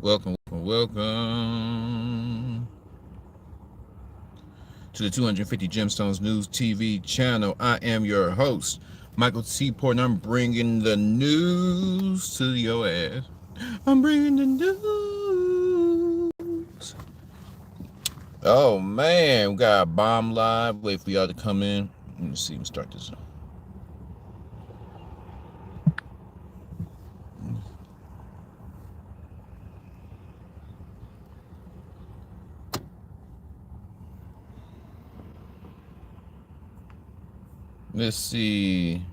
Welcome to the 250 Gemstones News TV channel. I am your host, Michael T. Porter, and I'm bringing the news to your ass. I'm bringing the news. Oh man, we got a bomb live. Wait for y'all to come in. Let me see. Let me start this. Let's see.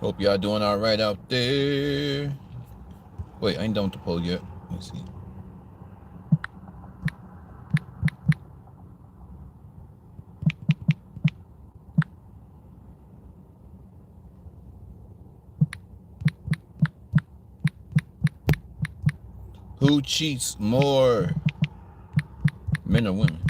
Hope y'all doing all right out there. Wait, I ain't done with the poll yet. Let me see. Who cheats more, men or women?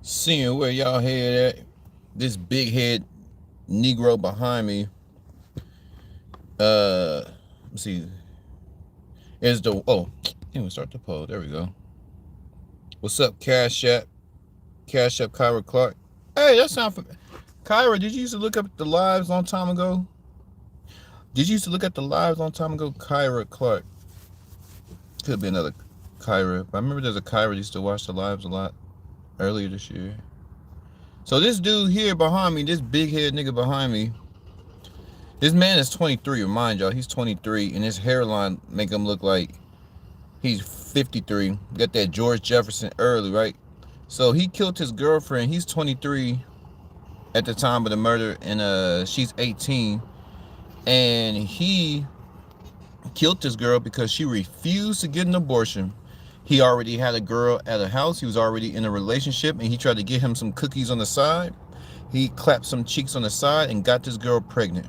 Seeing where y'all head at, this big head Negro behind me. Let's see. Is the Let me start the poll. There we go. What's up, Cash App? Cash App, Kyra Clark. Hey, that sound familiar. Kyra, did you used to look up the lives a long time ago? Did you used to look at the lives a long time ago? Kyra Clark. Could be another Kyra. I remember there's a Kyra that used to watch the lives a lot earlier this year. So this dude here behind me, this big head nigga behind me, this man is 23. Remind y'all, he's 23, and his hairline make him look like he's 53. Got that George Jefferson early, right? So he killed his girlfriend. He's 23 at the time of the murder, and she's 18. And he killed this girl because she refused to get an abortion. He already had a girl at a house. He was already in a relationship, and he tried to get him some cookies on the side. He clapped some cheeks on the side and got this girl pregnant.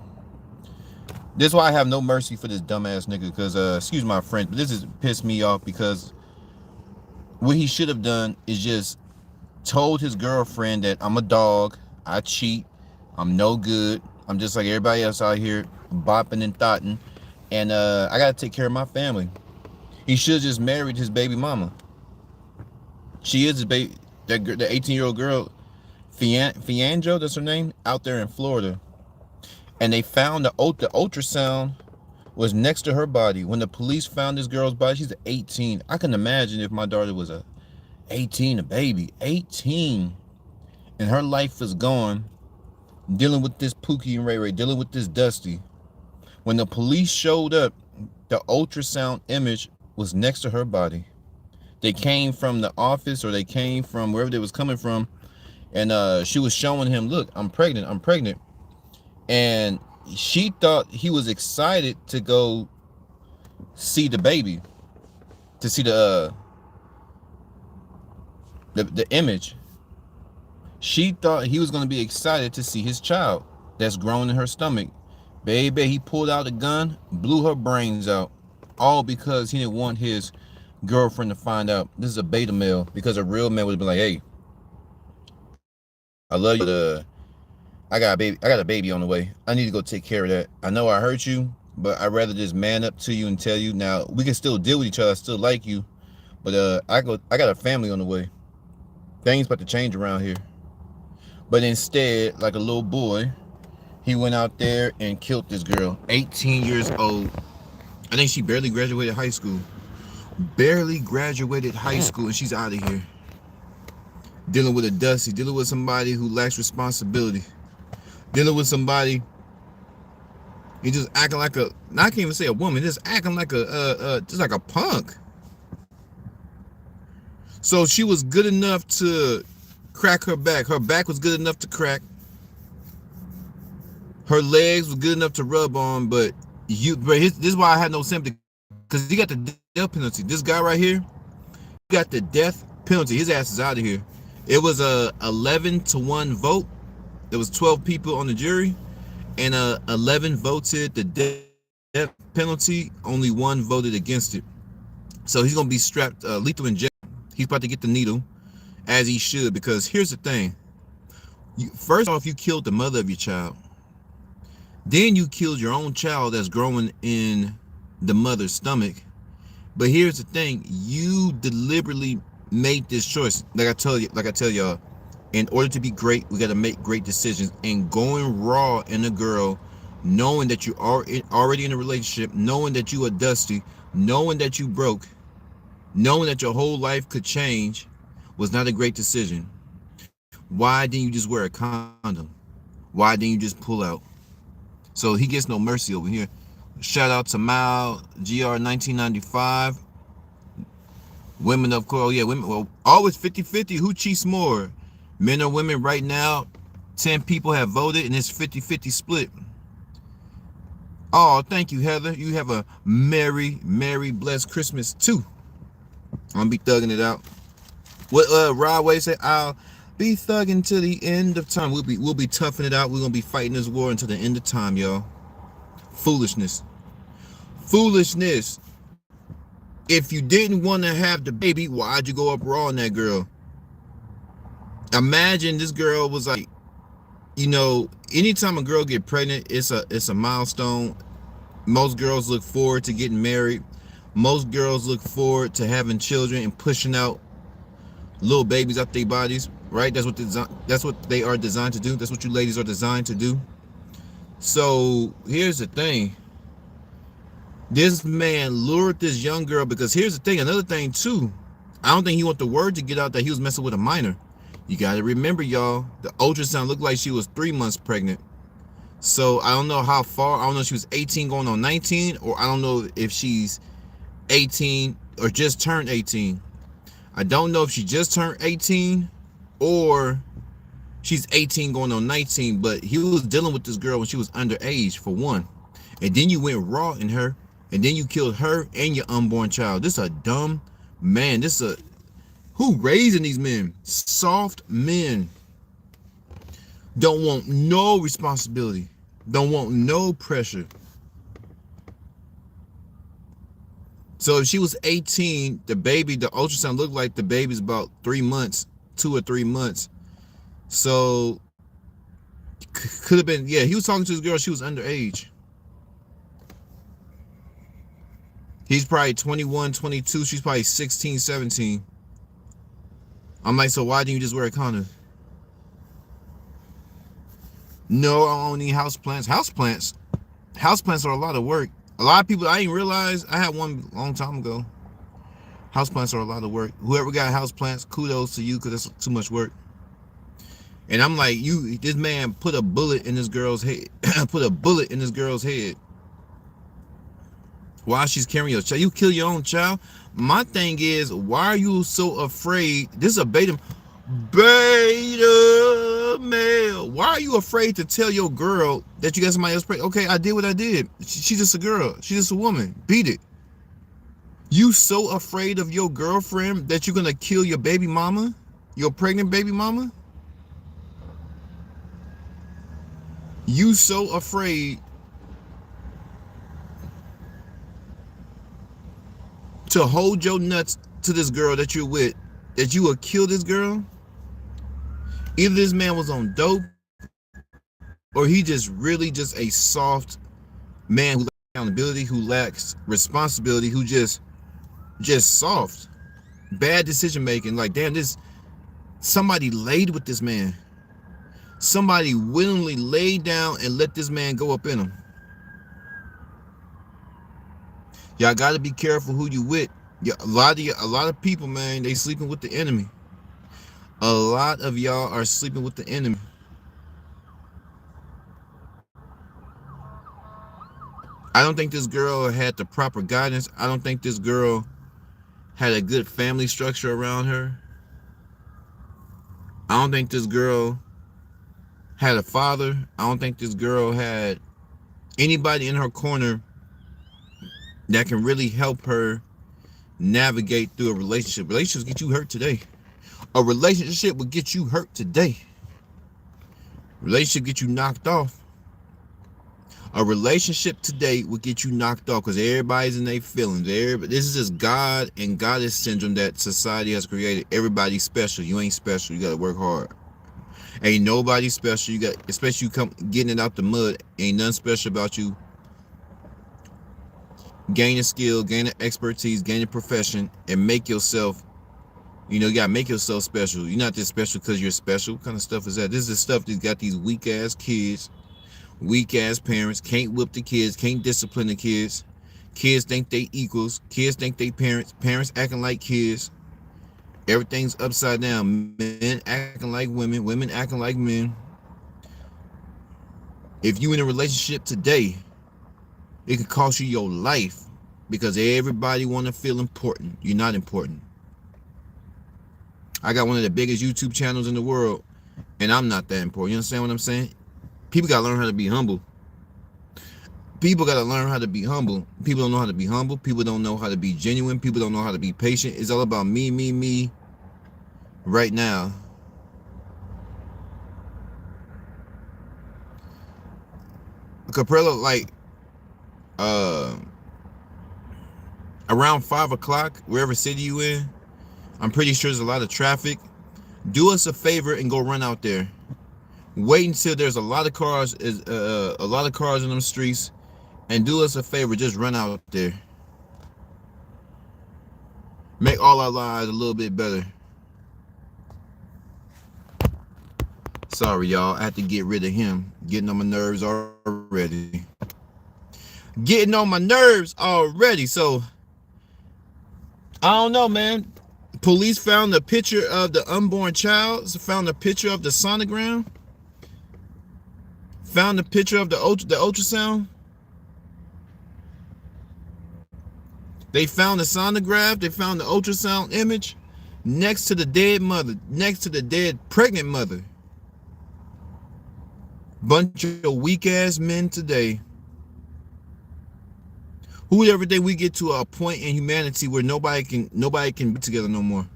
This is why I have no mercy for this dumbass nigga, because, excuse my French, but this is pissed me off, because what he should have done is just told his girlfriend that I'm a dog, I cheat, I'm no good, I'm just like everybody else out here, bopping and thotting, and I gotta take care of my family. He should have just married his baby mama. She is his baby, the 18-year-old girl, Fianjo, that's her name, out there in Florida. And they found the ultrasound was next to her body. When the police found this girl's body, she's 18. I can imagine if my daughter was a baby, 18, and her life was gone, dealing with this Pookie and Ray Ray, dealing with this Dusty. When the police showed up, the ultrasound image was next to her body. They came from the office, or they came from wherever they was coming from, and she was showing him, look, I'm pregnant. And she thought he was excited to go see the baby, to see the image. She thought he was going to be excited to see his child that's grown in her stomach. Baby, he pulled out a gun, blew her brains out, all because he didn't want his girlfriend to find out. This is a beta male, because a real man would be like, hey, I love you, but I got a baby on the way. I need to go take care of that. I know I hurt you, but I'd rather just man up to you and tell you. Now, we can still deal with each other. I still like you, but I got a family on the way. Things about to change around here. But instead, like a little boy, he went out there and killed this girl, 18 years old. I think she barely graduated high school. And she's out of here. Dealing with a Dusty, dealing with somebody who lacks responsibility. Dealing with somebody, he just acting like a, I can't even say a woman, just acting like just like a punk. So she was good enough to crack her back. Her back was good enough to crack. Her legs were good enough to rub on, but this is why I had no sympathy, because he got the death penalty. This guy right here, got the death penalty. His ass is out of here. It was a 11-1 vote. There was 12 people on the jury, and 11 voted the death penalty. Only one voted against it. So he's gonna be strapped lethal in jail. He's about to get the needle, as he should, because here's the thing. First off, you killed the mother of your child. Then you killed your own child that's growing in the mother's stomach. But here's the thing, you deliberately made this choice. Like I tell y'all, in order to be great, we got to make great decisions. And going raw in a girl, knowing that you are already in a relationship, knowing that you are dusty, knowing that you broke, knowing that your whole life could change, was not a great decision. Why didn't you just wear a condom? Why didn't you just pull out? So he gets no mercy over here. Shout out to Mal GR 1995. Women, of course. Oh yeah, women. Well, always 50-50. Who cheats more, men or women? Right now, 10 people have voted, and it's 50-50 split. Oh, thank you, Heather. You have a merry, blessed Christmas too. I'm gonna be thugging it out. What Rod Wade said, I'll be thugging to the end of time. We'll be toughing it out. We're gonna be fighting this war until the end of time, y'all. Foolishness. If you didn't want to have the baby, why'd you go up raw on that girl? Imagine this girl was like, you know, anytime a girl get pregnant, it's a milestone. Most girls look forward to getting married. Most girls look forward to having children and pushing out little babies out their bodies, right? That's what they are designed to do. That's what you ladies are designed to do. So here's the thing. This man lured this young girl, because here's the thing, another thing too. I don't think he want the word to get out that he was messing with a minor. You got to remember, y'all, the ultrasound looked like she was 3 months pregnant. So I don't know how far. I don't know if she was 18 going on 19, or I don't know if she's 18 or just turned 18. I don't know if she just turned 18 or she's 18 going on 19, but he was dealing with this girl when she was underage, for one. And then you went raw in her, and then you killed her and your unborn child. This is a dumb man. Who raising these men? Soft men. Don't want no responsibility. Don't want no pressure. So if she was 18, the ultrasound looked like the baby's about 3 months, 2 or 3 months. So could have been, yeah, he was talking to this girl, she was underage. He's probably 21, 22, she's probably 16, 17. I'm like, so why didn't you just wear a condom? No, I don't need houseplants. Houseplants are a lot of work. A lot of people, I didn't realize, I had one a long time ago. Houseplants are a lot of work. Whoever got houseplants, kudos to you, because that's too much work. And I'm like, this man put a bullet in this girl's head. Put a bullet in this girl's head while she's carrying your child. You kill your own child. My thing is, why are you so afraid? This is a beta male. Why are you afraid to tell your girl that you got somebody else pregnant? Okay, I did what I did. She's just a girl. She's just a woman. Beat it. You so afraid of your girlfriend that you're gonna kill your baby mama, your pregnant baby mama? You so afraid to hold your nuts to this girl that you're with, that you will kill this girl? Either this man was on dope, or he just really just a soft man who lacks accountability, who lacks responsibility, who just soft. Bad decision making. Like, damn, somebody laid with this man. Somebody willingly laid down and let this man go up in him. Y'all got to be careful who you with. Yeah, a lot of people, man, they sleeping with the enemy. A lot of y'all are sleeping with the enemy. I don't think this girl had the proper guidance. I don't think this girl had a good family structure around her. I don't think this girl had a father. I don't think this girl had anybody in her corner that can really help her navigate through a relationship. Relationships get you hurt today. A relationship will get you hurt today. Relationship get you knocked off. A relationship today will get you knocked off because everybody's in their feelings. This is just God and goddess syndrome that society has created. Everybody's special. You ain't special. You got to work hard. Ain't nobody special. You got, especially you come getting it out the mud. Ain't nothing special about you. Gain a skill, gain an expertise, gain a profession, and make yourself. You know, you gotta make yourself special. You're not just special because you're special. What kind of stuff is that? This is the stuff that got these weak ass kids, weak ass parents, can't whip the kids, can't discipline the kids. Kids think they equals. Kids think they parents. Parents acting like kids. Everything's upside down. Men acting like women. Women acting like men. If you in a relationship today, it could cost you your life because everybody want to feel important. You're not important. I got one of the biggest YouTube channels in the world, and I'm not that important. You understand what I'm saying? People got to learn how to be humble. People got to learn how to be humble. People don't know how to be humble. People don't know how to be genuine. People don't know how to be patient. It's all about me right now. Caprella, like, around 5 o'clock, wherever city you in, I'm pretty sure there's a lot of traffic. Do us a favor and go run out there. Wait until there's a lot of cars in them streets, and do us a favor, just run out there. Make all our lives a little bit better. Sorry, y'all. I had to get rid of him. Getting on my nerves already. Getting on my nerves already. So, I don't know, man. Police found a picture of the unborn child. Found a picture of the sonogram. Found a picture of the ultrasound. They found the sonograph. They found the ultrasound image next to the dead mother, next to the dead pregnant mother. Bunch of weak ass men today. Who would ever think we get to a point in humanity where nobody can be together no more?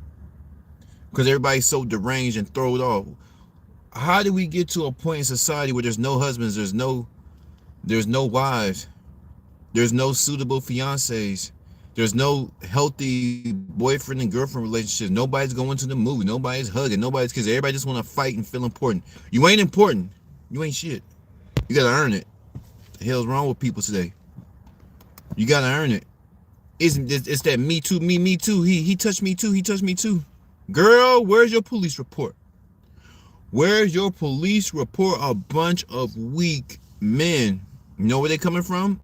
Because everybody's so deranged and thrown off. How do we get to a point in society where there's no husbands, there's no wives, there's no suitable fiancés, there's no healthy boyfriend and girlfriend relationships, nobody's going to the movie, nobody's hugging, nobody's kids, everybody just want to fight and feel important. You ain't important. You ain't shit. You gotta earn it. What the hell's wrong with people today? You gotta earn it. It's that me too, me too. He touched me too, he touched me too. Girl, where's your police report? Where's your police report? A bunch of weak men. You know where they coming from?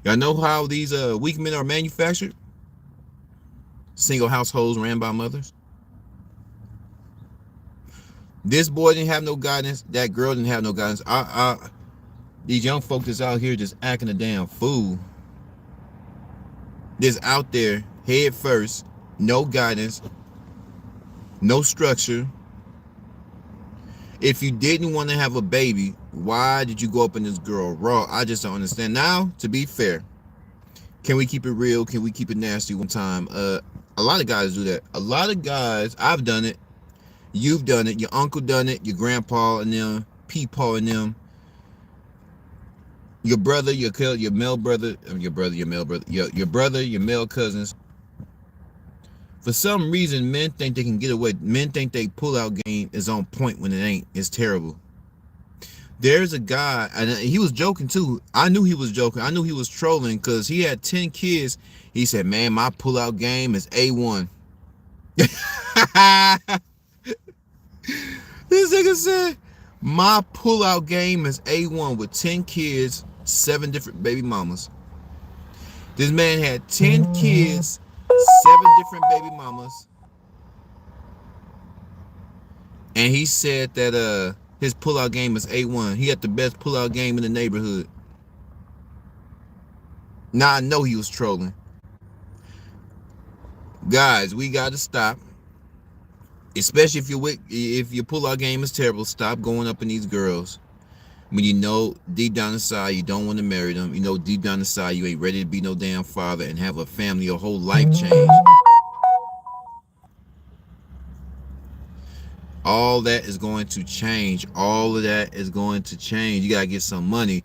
Y'all know how these weak men are manufactured? Single households ran by mothers. This boy didn't have no guidance. That girl didn't have no guidance. These young folks that's out here just acting a damn fool. Just out there, head first, no guidance, no structure. If you didn't want to have a baby, why did you go up in this girl raw? I just don't understand. Now, to be fair, can we keep it real? Can we keep it nasty one time? A lot of guys do that. A lot of guys, I've done it. You've done it. Your uncle done it. Your grandpa and them, Peepaw and them. Your brother, your male brother, your brother, your male cousins. For some reason, men think they can get away. Men think they pull-out game is on point when it ain't. It's terrible. There's a guy, and he was joking too. I knew he was joking. I knew he was trolling because he had 10 kids. He said, man, my pull-out game is A1. This nigga said, my pull-out game is A1 with 10 kids, 7 different baby mamas. This man had 10 kids, 7 different baby mamas. And he said that his pull-out game is A1. He had the best pull-out game in the neighborhood. Now I know he was trolling. Guys, we got to stop. Especially if your pull-out game is terrible, stop going up in these girls. When you know deep down inside you don't want to marry them, you know deep down inside you ain't ready to be no damn father and have a family, your whole life change. All that is going to change. All of that is going to change. You gotta get some money.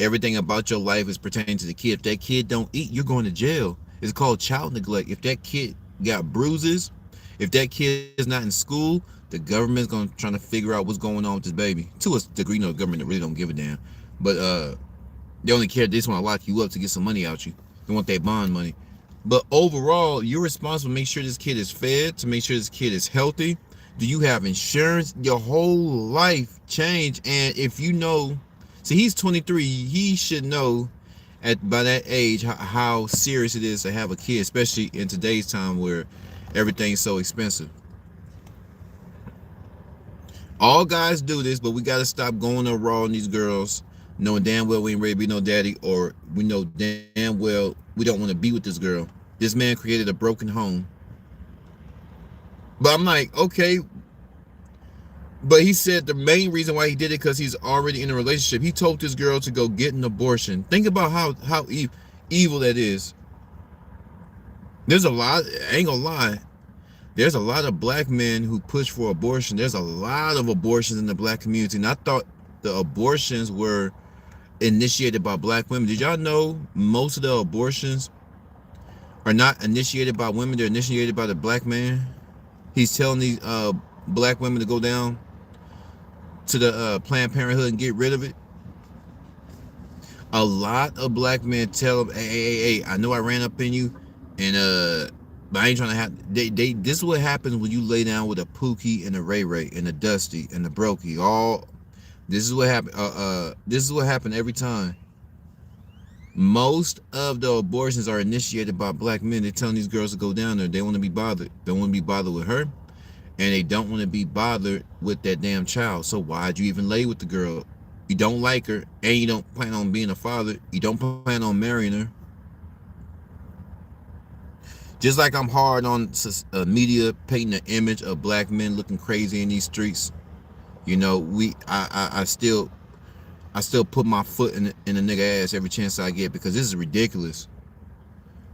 Everything about your life is pertaining to the kid. If that kid don't eat, you're going to jail. It's called child neglect. If that kid got bruises, if that kid is not in school, the government's gonna trying to figure out what's going on with this baby. To a degree, the government really don't give a damn. But they only care. They just want to lock you up to get some money out you. They want their bond money. But overall, you're responsible to make sure this kid is fed, to make sure this kid is healthy. Do you have insurance? Your whole life change. And if you know, see, he's 23. He should know at by that age how serious it is to have a kid, especially in today's time where everything's so expensive. All guys do this, but we got to stop going to raw on these girls, knowing damn well we ain't ready to be no daddy, or we know damn well we don't want to be with this girl. This man created a broken home. But I'm like, okay, but he said the main reason why he did it because he's already in a relationship. He told this girl to go get an abortion. Think about how evil that is. There's a lot, I ain't gonna lie, there's a lot of black men who push for abortion. There's a lot of abortions in the black community. And I thought the abortions were initiated by black women. Did y'all know most of the abortions are not initiated by women? They're initiated by the black man. He's telling these black women to go down to the Planned Parenthood and get rid of it. A lot of black men tell them, hey, I know I ran up in you, and but I ain't trying to have. This is what happens when you lay down with a Pookie and a Ray Ray and a Dusty and a Brokie. All this is what happened. This is what happened every time. Most of the abortions are initiated by black men. They're telling these girls to go down there. They want to be bothered. They don't want to be bothered with her, and they don't want to be bothered with that damn child. So why'd you even lay with the girl? You don't like her, and you don't plan on being a father. You don't plan on marrying her. Just like I'm hard on media painting an image of black men looking crazy in these streets. You know, I still put my foot in a nigga ass every chance I get because this is ridiculous.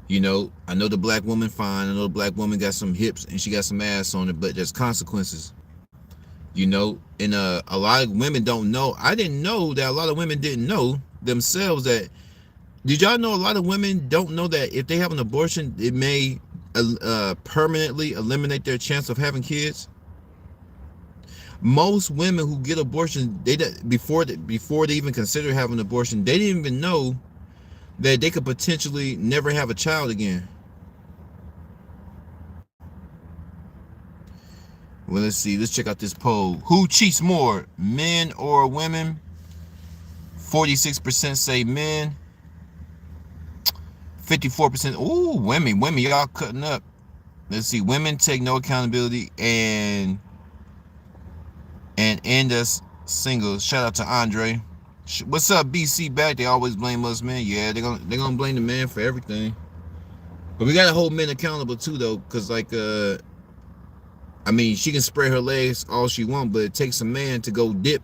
You know, I know the black woman fine. I know the black woman got some hips and she got some ass on it, but there's consequences. You know, and a lot of women don't know. I didn't know that a lot of women didn't know themselves that. Did y'all know a lot of women don't know that if they have an abortion, it may permanently eliminate their chance of having kids? Most women who get abortion, before they even consider having an abortion, they didn't even know that they could potentially never have a child again. Well, let's see. Let's check out this poll. Who cheats more, men or women? 46% say men. 54%. Ooh, women. Y'all cutting up. Let's see. Women take no accountability and end us single. Shout out to Andre. What's up, BC back? They always blame us, man. Yeah, they're gonna blame the man for everything. But we gotta hold men accountable too, though, because like I mean, she can spread her legs all she wants, but it takes a man to go dip.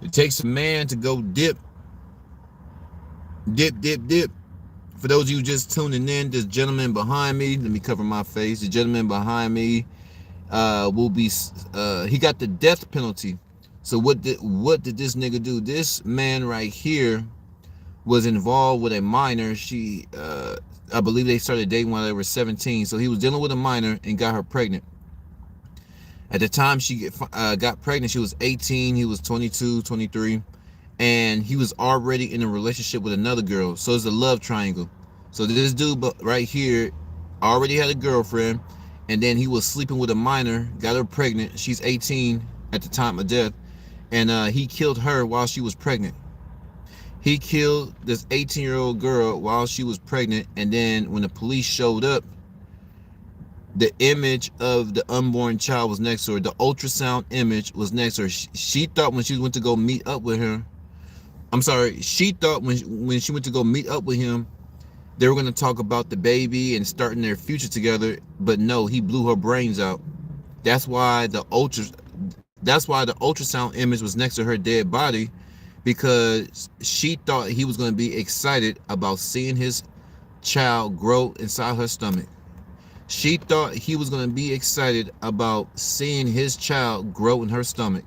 It takes a man to go dip. Dip. For those of you just tuning in, this gentleman behind me, let me cover my face. The gentleman behind me will be he got the death penalty. So what did this nigga do? This man right here was involved with a minor. She I believe they started dating when they were 17. So he was dealing with a minor and got her pregnant. At the time she got pregnant, she was 18. He was 22, 23. And he was already in a relationship with another girl. So it's a love triangle. So this dude right here already had a girlfriend. And then he was sleeping with a minor, got her pregnant. She's 18 at the time of death. And he killed her while she was pregnant. He killed this 18-year-old girl while she was pregnant. And then when the police showed up, the image of the unborn child was next to her. The ultrasound image was next to her. She thought when she went to go meet up with her, she thought when she went to go meet up with him, they were going to talk about the baby and starting their future together. But no, he blew her brains out. That's why the That's why the ultrasound image was next to her dead body, because she thought he was going to be excited about seeing his child grow inside her stomach. She thought he was going to be excited about seeing his child grow in her stomach.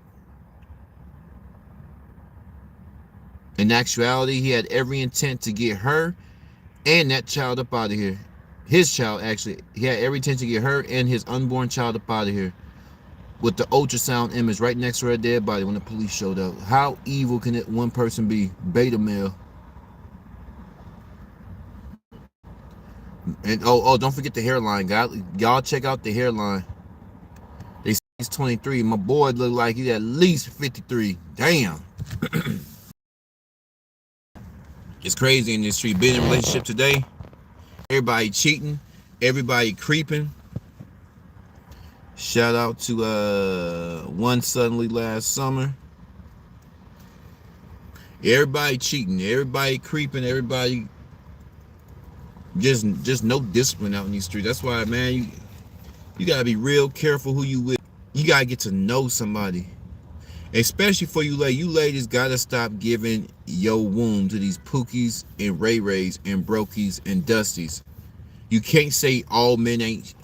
In actuality, he had every intent to get her and that child up out of here. His child, actually. He had every intent to get her and his unborn child up out of here, with the ultrasound image right next to her dead body when the police showed up. How evil can it one person be? Beta male. And don't forget the hairline, guys. Y'all check out the hairline. They say he's 23. My boy look like he's at least 53. Damn. It's crazy in this street. Being in a relationship today, everybody cheating, everybody creeping. Shout out to One Suddenly last summer. Everybody cheating, everybody creeping, everybody just no discipline out in these streets. That's why, man, you gotta be real careful who you with. You gotta get to know somebody. Especially for you ladies gotta stop giving your womb to these Pookies and Ray Rays and Brokies and Dusties. You can't say all men ain't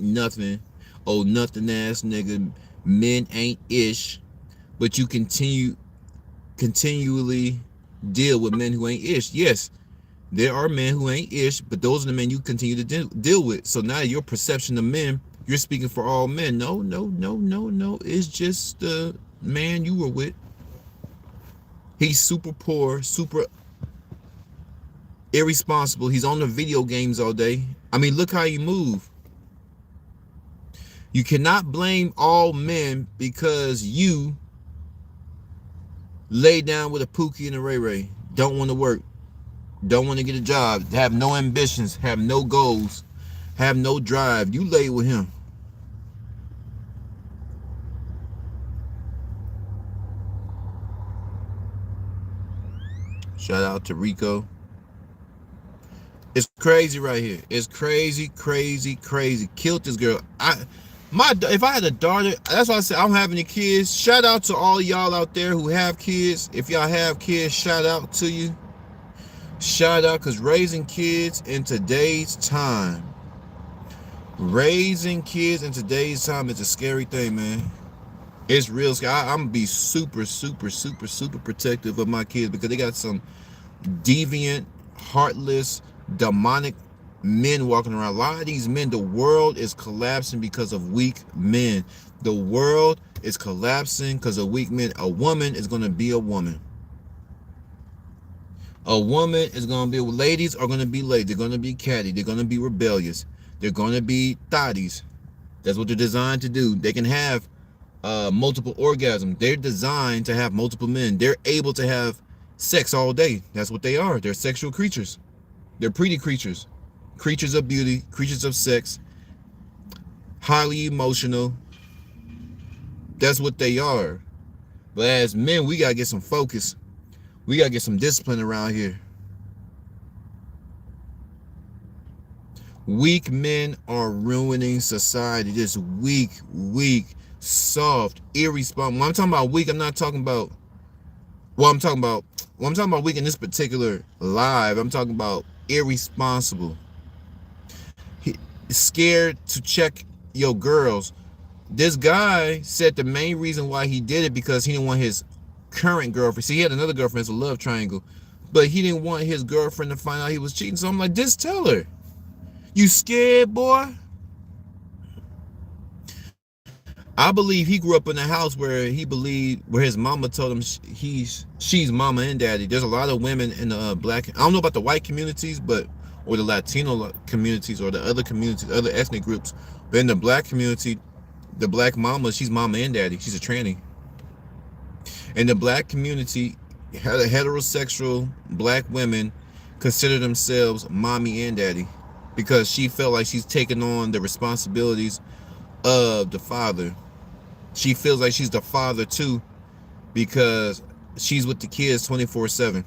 nothing. Oh, nothing ass nigga, men ain't ish, but you continually deal with men who ain't ish. Yes, there are men who ain't ish, but those are the men you continue to deal with. So now your perception of men, you're speaking for all men. No. It's just the man you were with. He's super poor, super irresponsible. He's on the video games all day. I mean, look how he move. You cannot blame all men because you lay down with a Pookie and a Ray Ray. Don't want to work. Don't want to get a job. Have no ambitions. Have no goals. Have no drive. You lay with him. Shout out to Rico. It's crazy right here. It's crazy. Killed this girl. If I had a daughter, that's why I said I don't have any kids. Shout out to all y'all out there who have kids. If y'all have kids, shout out to you. Shout out, because raising kids in today's time is a scary thing, man. It's real scary. I'm gonna be super protective of my kids, because they got some deviant, heartless, demonic men walking around. A lot of these men, the world is collapsing because of weak men. The world is collapsing because of weak men. A woman is going to be a woman. A woman is going to be, ladies are going to be ladies. They're going to be catty. They're going to be rebellious. They're going to be thotties. That's what they're designed to do. They can have multiple orgasms. They're designed to have multiple men. They're able to have sex all day. That's what they are. They're sexual creatures. They're pretty creatures. Creatures of beauty, creatures of sex, highly emotional. That's what they are. But as men, we gotta get some focus. We gotta get some discipline around here. Weak men are ruining society. Just weak, soft, irresponsible. When I'm talking about weak, I'm not talking about I'm talking about weak in this particular live. I'm talking about irresponsible. Scared to check your girls. This guy said the main reason why he did it because he didn't want his current girlfriend. See, he had another girlfriend. It's a love triangle, but he didn't want his girlfriend to find out he was cheating. So I'm like, just tell her. You scared, boy? I believe he grew up in a house where his mama told him she's mama and daddy. There's a lot of women in the black. I don't know about the white communities, or the Latino communities, or the other communities, other ethnic groups. But in the black community, the black mama, she's mama and daddy. She's a tranny. In the black community, heterosexual black women consider themselves mommy and daddy, because she felt like she's taking on the responsibilities of the father. She feels like she's the father too, because she's with the kids 24/7.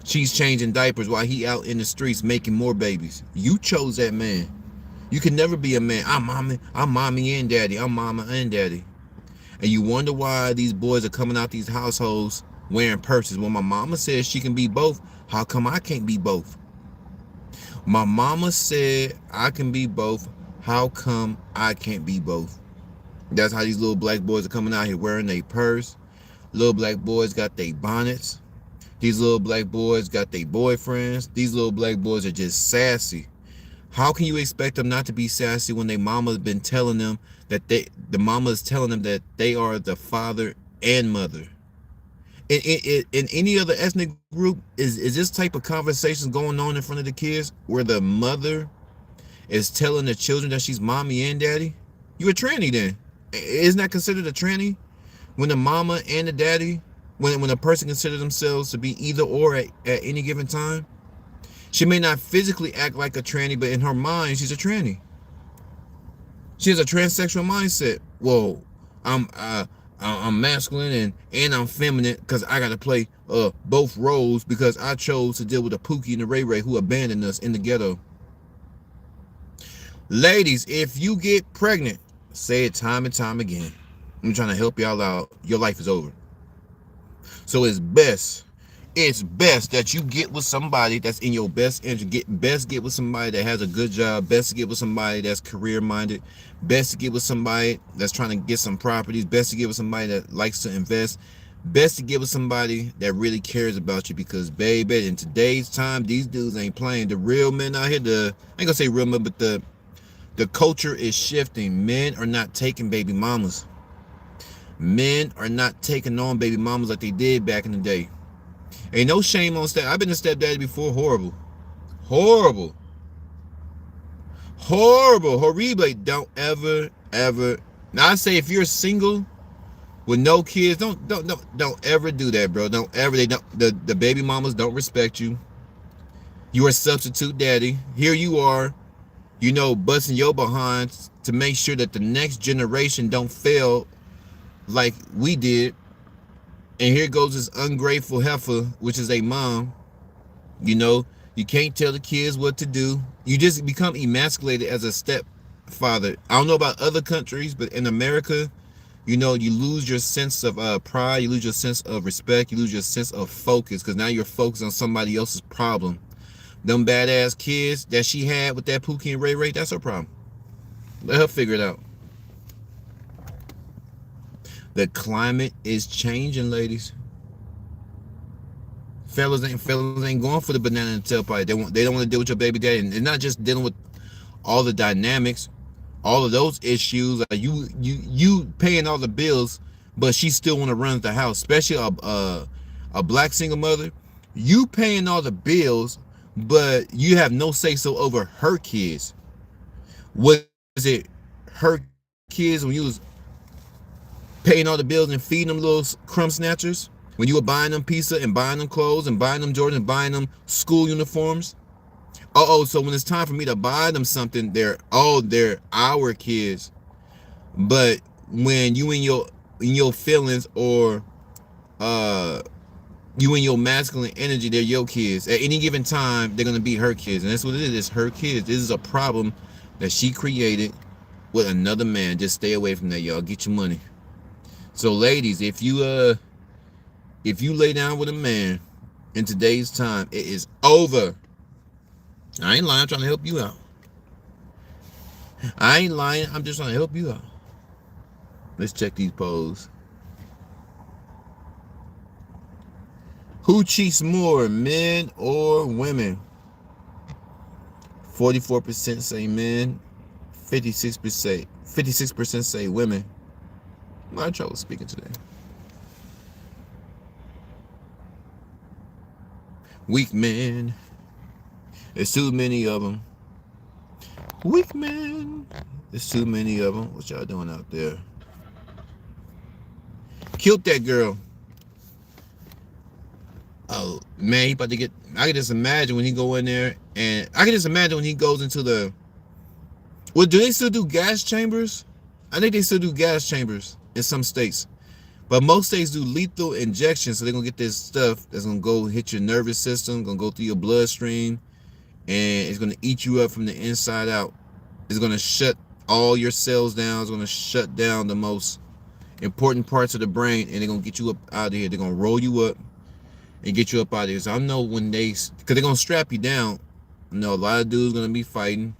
She's changing diapers while he out in the streets making more babies. You chose that man. You can never be a man. I'm mommy and daddy. I'm mama and daddy. And you wonder why these boys are coming out these households wearing purses. Well, my mama says she can be both. How come I can't be both? My mama said I can be both. How come I can't be both? That's how these little black boys are coming out here wearing their purse. Little black boys got their bonnets. These little black boys got their boyfriends. These little black boys are just sassy. How can you expect them not to be sassy when their mama's been telling them that the mama is telling them that they are the father and mother? In any other ethnic group, is this type of conversation going on in front of the kids where the mother is telling the children that she's mommy and daddy? You a tranny then? Isn't that considered a tranny? When the mama and the daddy, when a person considers themselves to be either or at any given time, she may not physically act like a tranny, but in her mind, she's a tranny. She has a transsexual mindset. Well, I'm masculine and I'm feminine because I got to play both roles because I chose to deal with a Pookie and a Ray Ray who abandoned us in the ghetto. Ladies, if you get pregnant, say it time and time again. I'm trying to help y'all out. Your life is over. So it's best that you get with somebody that's in your best interest. Get with somebody that has a good job. Best to get with somebody that's career minded. Best to get with somebody that's trying to get some properties. Best to get with somebody that likes to invest. Best to get with somebody that really cares about you, because baby, in today's time, these dudes ain't playing. The real men out here, I ain't gonna say real men, but the culture is shifting. Men are not taking baby mamas. Men are not taking on baby mamas like they did back in the day. Ain't no shame on step. I've been a stepdaddy before. Horrible. Horrible. Don't ever. Now I say if you're single with no kids, don't ever do that, bro. Don't ever. The baby mamas don't respect you. You are a substitute daddy. Here you are, busting your behind to make sure that the next generation don't fail like we did. And here goes this ungrateful heifer, which is a mom. You can't tell the kids what to do. You just become emasculated as a stepfather. I don't know about other countries, but in America, you lose your sense of pride. You lose your sense of respect. You lose your sense of focus, because now you're focused on somebody else's problem. Them badass kids that she had with that Pookie and Ray Ray, that's her problem. Let her figure it out. The climate is changing, ladies. Fellas ain't going for the banana and tailpipe. They don't want to deal with your baby daddy, and they're not just dealing with all the dynamics, all of those issues. Like you paying all the bills, but she still want to run the house. Especially a black single mother, you paying all the bills, but you have no say so over her kids. Was it her kids when you was paying all the bills and feeding them little crumb snatchers? When you were buying them pizza and buying them clothes and buying them Jordan and buying them school uniforms? So when it's time for me to buy them something, they're our kids. But when you in your feelings, or you in your masculine energy, they're your kids. At any given time, they're gonna be her kids, and that's what it is. It's her kids. This is a problem that she created with another man. Just stay away from that, y'all. Get your money. So, ladies, if you lay down with a man in today's time, it is over. I ain't lying. I'm trying to help you out. I ain't lying. I'm just trying to help you out. Let's check these polls. Who cheats more, men or women? 44% say men. 56% say women. I'm not trouble speaking today. Weak men. There's too many of them. Weak men. There's too many of them. What y'all doing out there? Killed that girl. Oh man, he about to get. I can just imagine when he go in there, and I can just imagine when he goes into the. Well, do they still do gas chambers? I think they still do gas chambers in some states, but most states do lethal injections. So they're gonna get this stuff that's gonna go hit your nervous system, gonna go through your bloodstream, and it's gonna eat you up from the inside out. It's going to shut all your cells down. It's going to shut down the most important parts of the brain, and they're going to get you up out of here. They're going to roll you up and get you up out of here. So I know when because they're going to strap you down. I know a lot of dudes going to be fighting.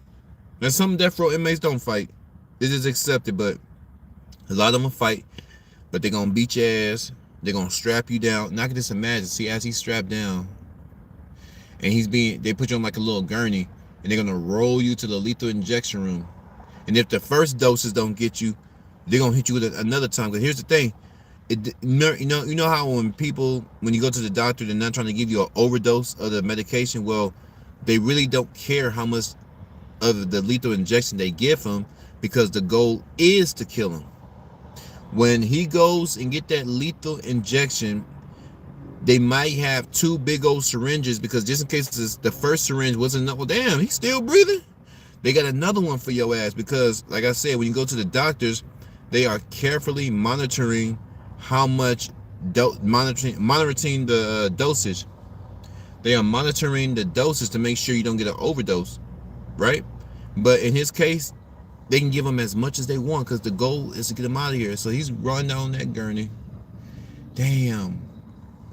Now, some death row inmates don't fight. This is accepted, but a lot of them will fight. But they're going to beat your ass. They're going to strap you down. And I can just imagine, see, as he's strapped down, and they put you on like a little gurney, and they're going to roll you to the lethal injection room. And if the first doses don't get you, they're going to hit you with another time. Because here's the thing. You know how when you go to the doctor, they're not trying to give you an overdose of the medication? Well, they really don't care how much of the lethal injection they give him, because the goal is to kill him. When he goes and get that lethal injection, they might have 2 big old syringes, because just in case the first syringe wasn't enough, well, damn, he's still breathing. They got another one for your ass, because, like I said, when you go to the doctors, they are carefully monitoring how much, monitoring the dosage. They are monitoring the dosage to make sure you don't get an overdose, right? But in his case, they can give him as much as they want, because the goal is to get him out of here. So he's running down that gurney. Damn.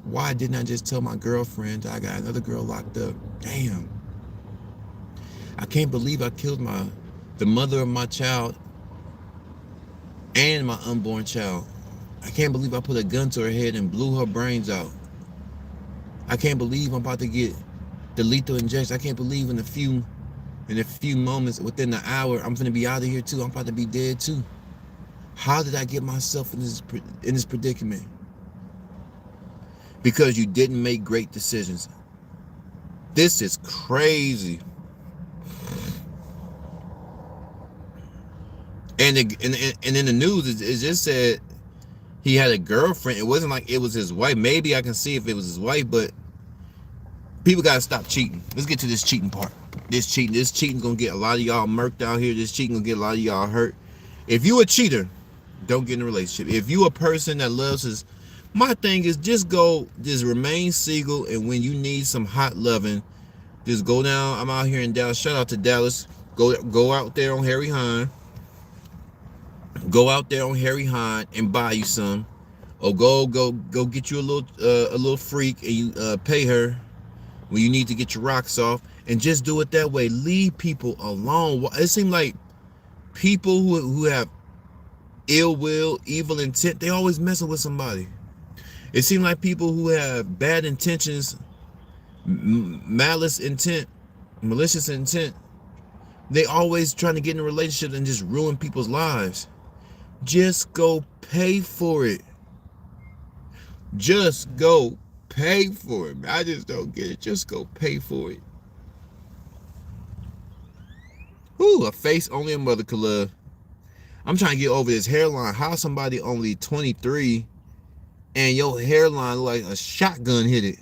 Why didn't I just tell my girlfriend I got another girl locked up? Damn. I can't believe I killed the mother of my child and my unborn child. I can't believe I put a gun to her head and blew her brains out. I can't believe I'm about to get the lethal injection. I can't believe in a few moments, within the hour, I'm gonna be out of here too. I'm about to be dead too. How did I get myself in this predicament? Because you didn't make great decisions. This is crazy. And in the news, it just said he had a girlfriend. It wasn't like it was his wife. Maybe I can see if it was his wife, but people gotta stop cheating. Let's get to this cheating part. This cheating gonna get a lot of y'all murked out here. This cheating gonna get a lot of y'all hurt. If you a cheater, don't get in a relationship. If you a person that loves my thing is just remain single, and when you need some hot loving, just go down. I'm out here in Dallas. Shout out to Dallas. Go out there on Harry Hine. Go out there on Harry Hine and buy you some, or go get you a little freak, and you pay her when you need to get your rocks off, and just do it that way. Leave people alone. It seems like people who have ill will, evil intent, they always messing with somebody. It seems like people who have bad intentions, malicious intent, they always trying to get in a relationship and just ruin people's lives. Just go pay for it. Just go pay for it. I just don't get it. Just go pay for it. Ooh, a face only a mother could love. I'm trying to get over this hairline. How somebody only 23 and your hairline look like a shotgun hit it?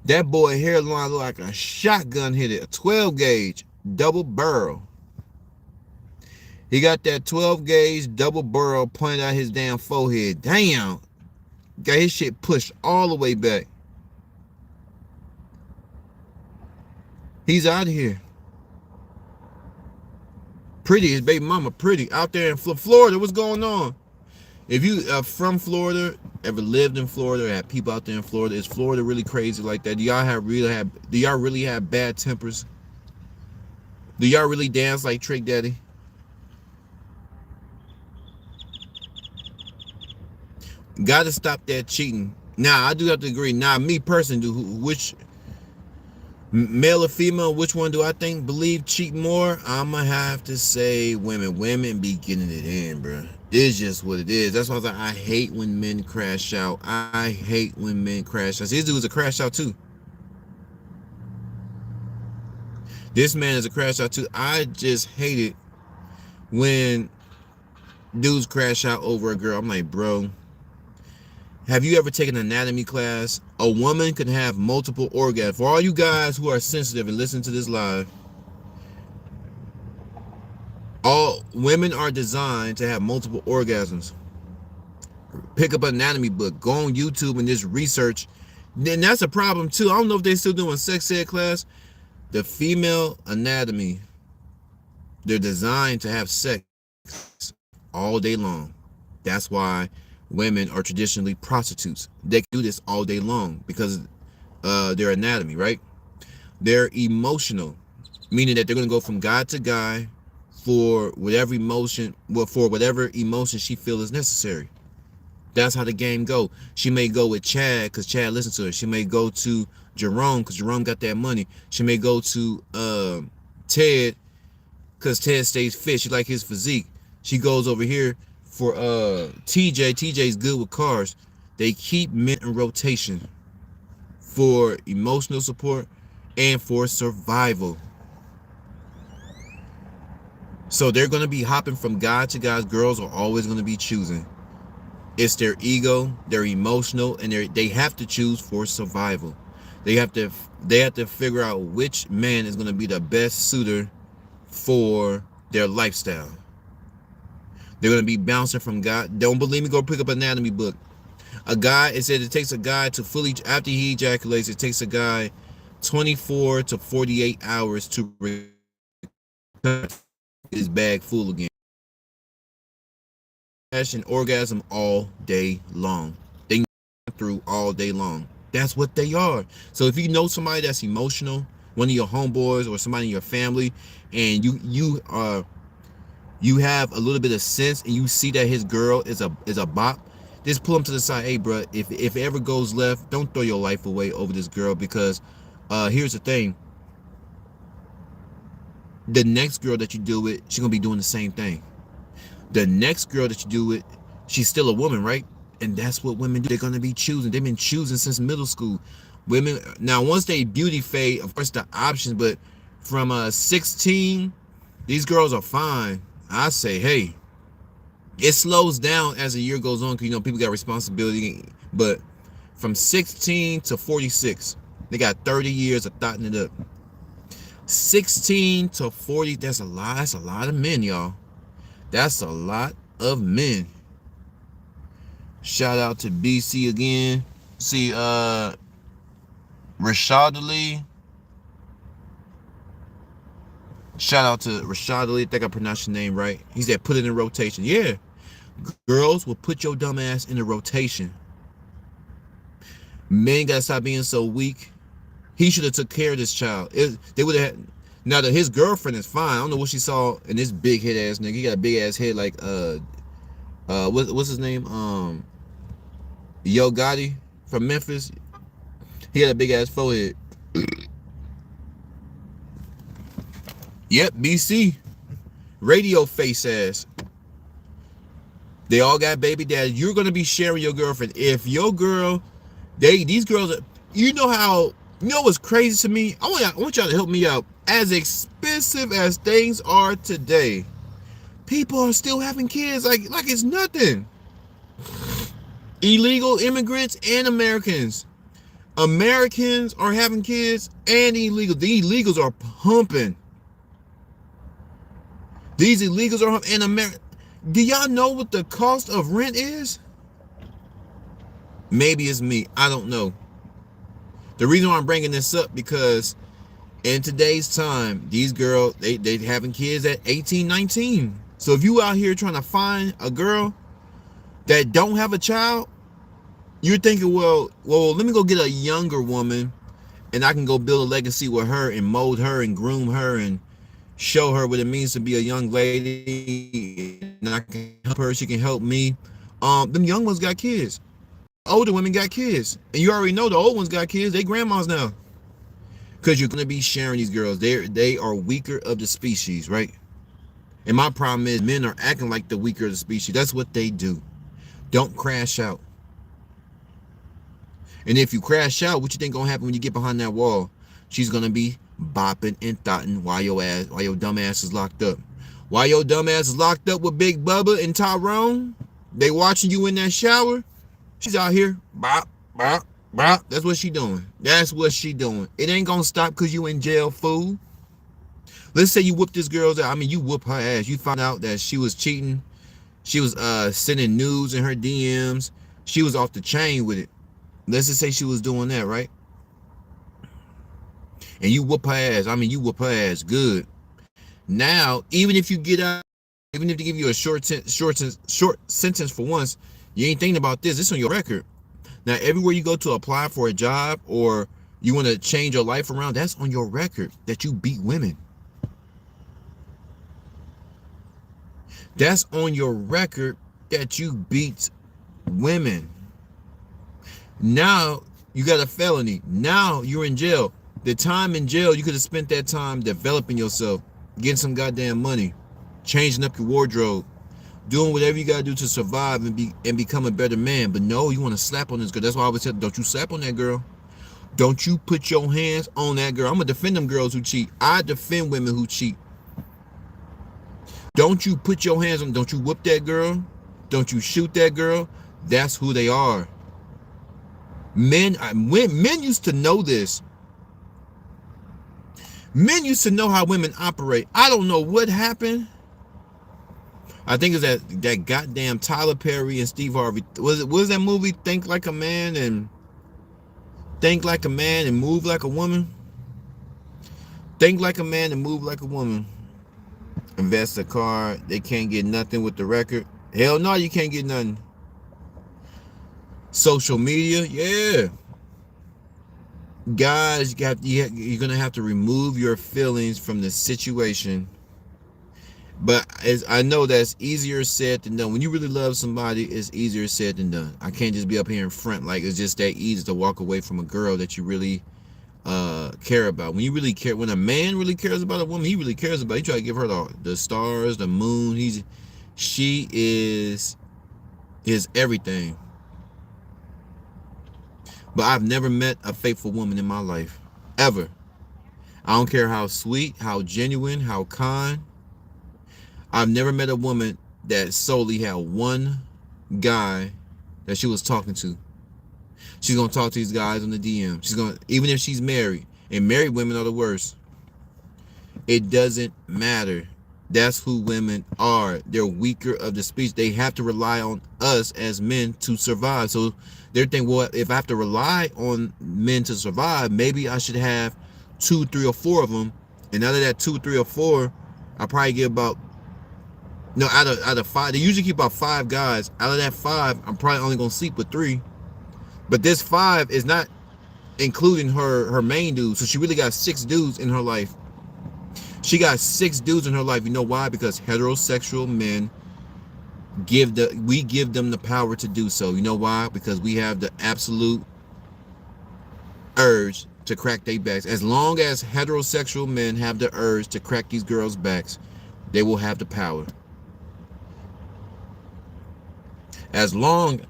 That boy hairline look like a shotgun hit it. A 12 gauge double barrel. He got that 12 gauge double barrel pointed at his damn forehead. Damn. Got his shit pushed all the way back. He's out of here. Pretty, his baby mama pretty. Out there in Florida, what's going on? If you are from Florida, ever lived in Florida, or had people out there in Florida, is Florida really crazy like that? Do y'all really have bad tempers? Do y'all really dance like Trick Daddy? Gotta stop that cheating. Now, I do have to agree. Now, me personally, which male or female, which one do I think believe cheat more? I'ma have to say women. Women be getting it in, bro. It's just what it is. That's why I was like, I hate when men crash out. I hate when men crash out. These dudes are crash out too. This man is a crash out too. I just hate it when dudes crash out over a girl. I'm like, bro, have you ever taken an anatomy class? A woman can have multiple orgasms. For all you guys who are sensitive and listen to this live, all women are designed to have multiple orgasms. Pick up an anatomy book. Go on YouTube and just research. Then that's a problem too. I don't know if they're still doing sex ed class. The female anatomy They're designed to have sex all day long. That's why women are traditionally prostitutes. They can do this all day long because their anatomy, right? They're emotional, meaning that they're going to go from guy to guy for whatever emotion, well, for whatever emotion she feels is necessary. That's how the game go. She may go with Chad because Chad listens to her. She may go to Jerome because Jerome got that money. She may go to Ted because Ted stays fit. She like his physique. She goes over here for TJ. TJ's good with cars. They keep men in rotation for emotional support and for survival. So they're going to be hopping from guy to guy. Girls are always going to be choosing. It's their ego, they're emotional, and they have to choose for survival. They have to figure out which man is going to be the best suitor for their lifestyle. They're going to be bouncing from guy. Don't believe me? Go pick up an anatomy book. A guy, it said it takes a guy to fully, after he ejaculates, it takes a guy 24 to 48 hours to recover his bag full again. And orgasm all day long. They through all day long. That's what they are. So if you know somebody that's emotional, one of your homeboys or somebody in your family, and you have a little bit of sense, and you see that his girl is a bop, just pull him to the side. Hey, bro, if it ever goes left, don't throw your life away over this girl, because here's the thing. The next girl that you do it, she's gonna be doing the same thing. The next girl that you do it, she's still a woman, right? And that's what women do. They're going to be choosing. They've been choosing since middle school. Women, now once they beauty fade, of course the options, but from 16, these girls are fine. I say, hey, it slows down as the year goes on because, people got responsibility. But from 16 to 46, they got 30 years of thotting it up. 16 to 40, that's a lot. That's a lot of men, y'all. That's a lot of men. Shout out to BC again. See, Rashad Ali. Shout out to Rashad Ali. I think I pronounced your name right. He said put it in rotation. Yeah. Girls will put your dumb ass in the rotation. Men gotta stop being so weak. He should have took care of this child. They would have had. Now that his girlfriend is fine. I don't know what she saw in this big head ass nigga. He got a big ass head like what's his name? Yo Gotti from Memphis. He had a big ass forehead. Yep, BC. Radio face ass. They all got baby dad. You're gonna be sharing your girlfriend. If your girl, these girls are, what's crazy to me? I want y'all to help me out. As expensive as things are today, people are still having kids like it's nothing. Illegal immigrants and Americans. Americans are having kids and illegal. The illegals are pumping. These illegals are pumping. And America. Do y'all know what the cost of rent is? Maybe it's me. I don't know. The reason why I'm bringing this up, because in today's time, these girls, they having kids at 18, 19. So if you out here trying to find a girl that don't have a child, you're thinking, well, let me go get a younger woman and I can go build a legacy with her and mold her and groom her and show her what it means to be a young lady, and I can help her, she can help me. Them young ones got kids. Older women got kids. And you already know the old ones got kids. They grandmas now. Because you're going to be sharing these girls. They are weaker of the species, right? And my problem is men are acting like the weaker of the species. That's what they do. Don't crash out. And if you crash out, what you think gonna happen when you get behind that wall? She's gonna be bopping and thotting while your dumb ass is locked up. While your dumb ass is locked up with Big Bubba and Tyrone, they watching you in that shower. She's out here bop, bop, bop. That's what she doing. That's what she doing. It ain't gonna stop because you in jail, fool. Let's say you whoop this girl's ass. I mean, you whoop her ass. You found out that she was cheating. She was sending nudes in her DMs. She was off the chain with it. Let's just say she was doing that, right? And you whoop her ass. I mean, you whoop her ass good. Now, even if you get out, even if they give you a short sentence for once, you ain't thinking about this. This on your record. Now, everywhere you go to apply for a job or you want to change your life around, that's on your record that you beat women. That's on your record that you beat women. Now you got a felony. Now you're in jail. The time in jail, you could have spent that time developing yourself, getting some goddamn money, changing up your wardrobe, doing whatever you gotta do to survive and become a better man. But no, you want to slap on this girl. That's why I always said, don't you slap on that girl. Don't you put your hands on that girl. I'm gonna defend them girls who cheat. I defend women who cheat. Don't you put your hands on, don't you whoop that girl. Don't you shoot that girl. That's who they are. Men used to know this. Men used to know how women operate. I don't know what happened. I think it's that goddamn Tyler Perry and Steve Harvey. Was that movie Think Like a Man and Move Like a Woman? Think like a man and move like a woman. Invest a car. They can't get nothing with the record. Hell no, you can't get nothing. Social media, yeah. Guys, you're gonna have to remove your feelings from the situation. But as I know, that's easier said than done. When you really love somebody, it's easier said than done. I can't just be up here in front like it's just that easy to walk away from a girl that you really care about. When you really care, when a man really cares about a woman, he really cares about. He try to give her the stars, the moon. She is everything. But I've never met a faithful woman in my life, ever. I don't care how sweet, how genuine, how kind. I've never met a woman that solely had one guy that she was talking to. She's gonna talk to these guys on the DM. She's gonna, even if she's married, and married women are the worst. It doesn't matter. That's who women are. They're weaker of the speech. They have to rely on us as men to survive. So they're thinking, well, if I have to rely on men to survive, maybe I should have 2, 3, or 4 of them. And out of that 2, 3, or 4, I probably get about, no, out of 5. They usually keep about 5 guys. Out of that 5, I'm probably only gonna sleep with 3. But this 5 is not including her main dude. So she really got 6 dudes in her life. She got 6 dudes in her life. You know why? Because heterosexual men we give them the power to do so. You know why? Because we have the absolute urge to crack their backs. As long as heterosexual men have the urge to crack these girls' backs, they will have the power. As long,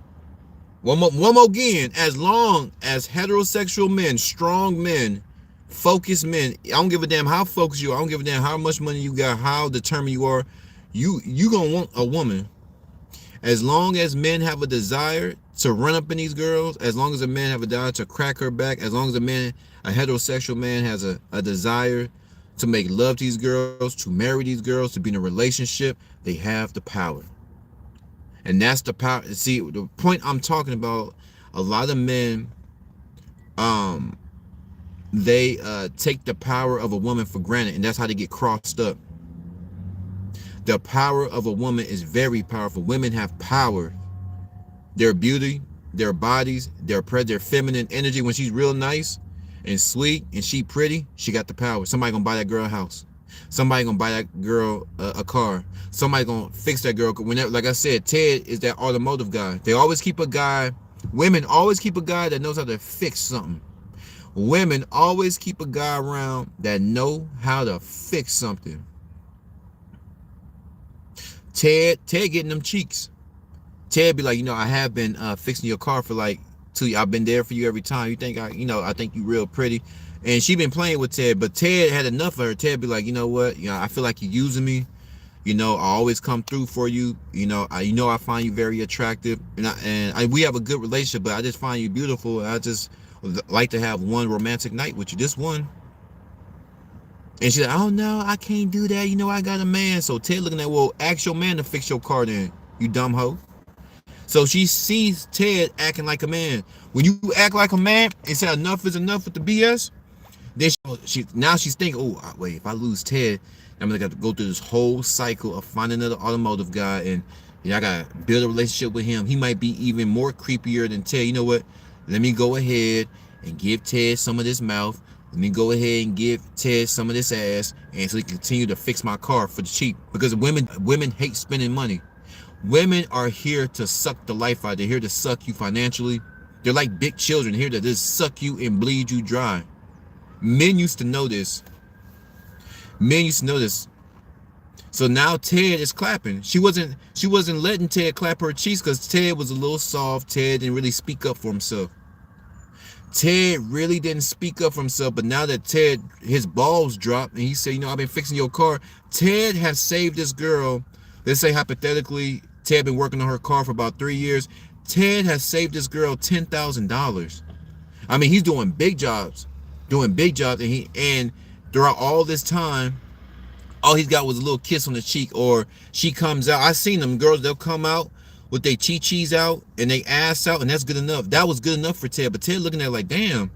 one more again, as long as heterosexual men, strong men, focused men, I don't give a damn how focused you are, I don't give a damn how much money you got, how determined you are, you gonna want a woman. As long as men have a desire to run up in these girls, as long as a man have a desire to crack her back, as long as a heterosexual man has a desire to make love to these girls, to marry these girls, to be in a relationship, they have the power. And that's the power. See, the point I'm talking about, a lot of men, they take the power of a woman for granted, and that's how they get crossed up. The power of a woman is very powerful. Women have power. Their beauty, their bodies, their feminine energy. When she's real nice and sweet and she pretty, she got the power. Somebody gonna buy that girl a house. Somebody gonna buy that girl a car. Somebody gonna fix that girl. Whenever, like I said, Ted is that automotive guy. They always keep a guy. Women always keep a guy that knows how to fix something. Women always keep a guy around that know how to fix something. Ted getting them cheeks. Ted be like, I have been fixing your car for like 2 years. I've been there for you every time. You think I think you real pretty. And she been playing with Ted, but Ted had enough of her. Ted be like, you know what? I feel like you're using me. I always come through for you. I find you very attractive, and we have a good relationship. But I just find you beautiful. I just like to have one romantic night with you. This one. And she's like, oh no, I can't do that. I got a man. So Ted looking at, well, ask your man to fix your car then, you dumb hoe. So she sees Ted acting like a man. When you act like a man and say enough is enough with the BS, Then now she's thinking, oh wait, if I lose Ted, I'm gonna have to go through this whole cycle of finding another automotive guy, and I gotta build a relationship with him. He might be even more creepier than Ted. You know what? Let me go ahead and give Ted some of this mouth. Let me go ahead and give Ted some of this ass, and so he can continue to fix my car for the cheap. Because women hate spending money. Women are here to suck the life out. They're here to suck you financially. They're like big children here to just suck you and bleed you dry. Men used to know this. Men used to know this. So now Ted is clapping. She wasn't letting Ted clap her cheeks because Ted was a little soft. Ted didn't really speak up for himself. Ted really didn't speak up for himself, but now that Ted, his balls dropped and he said, you know, I've been fixing your car. Ted has saved this girl. Let's say hypothetically, Ted been working on her car for about 3 years. Ted has saved this girl $10,000. I mean, he's doing big jobs, and throughout all this time, all he's got was a little kiss on the cheek, or she comes out. I seen them girls, they'll come out with their chi-chis out and they ass out, and that's good enough. That was good enough for Ted, but Ted looking at it like, damn,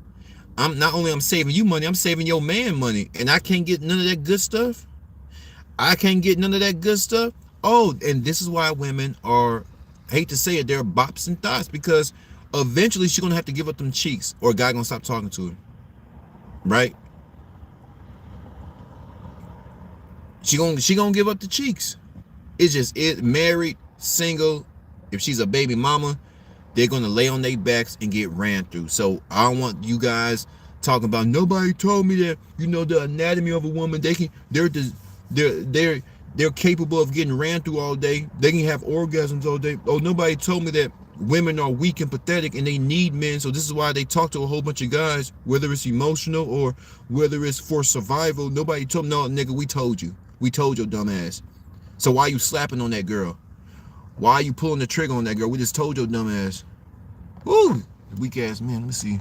I'm saving you money, I'm saving your man money, and I can't get none of that good stuff. Oh, and this is why women are, I hate to say it, they're bops and thoughts, because eventually she's gonna have to give up them cheeks, or a guy gonna stop talking to her, right? She gonna give up the cheeks. It's just it. Married, single, if she's a baby mama, they're gonna lay on their backs and get ran through. So I don't want you guys talking about nobody told me that, you know, the anatomy of a woman, they're capable of getting ran through all day. They can have orgasms all day. Oh, nobody told me that women are weak and pathetic and they need men, so this is why they talk to a whole bunch of guys, whether it's emotional or whether it's for survival. Nobody told me. No, nigga, we told you. We told your dumb ass. So why you slapping on that girl? Why are you pulling the trigger on that girl? We just told your dumb ass. Woo! Weak ass man. Let me see.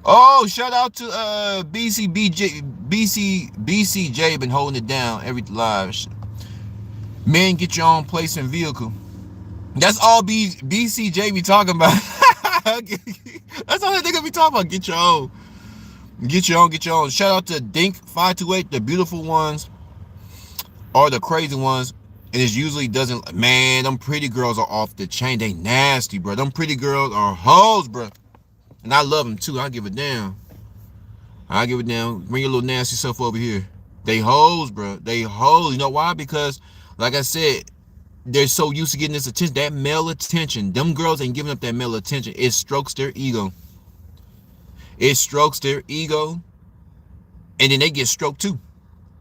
Oh, shout out to BCJ been holding it down every live. Men, get your own place and vehicle. That's all BCJ be talking about. That's all that nigga be talking about. Get your own. Get your own. Shout out to Dink528, the beautiful ones or the crazy ones. And it usually doesn't. Man, them pretty girls are off the chain. They nasty, bro. Them pretty girls are hoes, bro. And I love them too. I give a damn. Bring your little nasty self over here. They hoes, bro. They hoes. You know why? Because, like I said, they're so used to getting this attention. That male attention. Them girls ain't giving up that male attention. It strokes their ego. And then they get stroked too.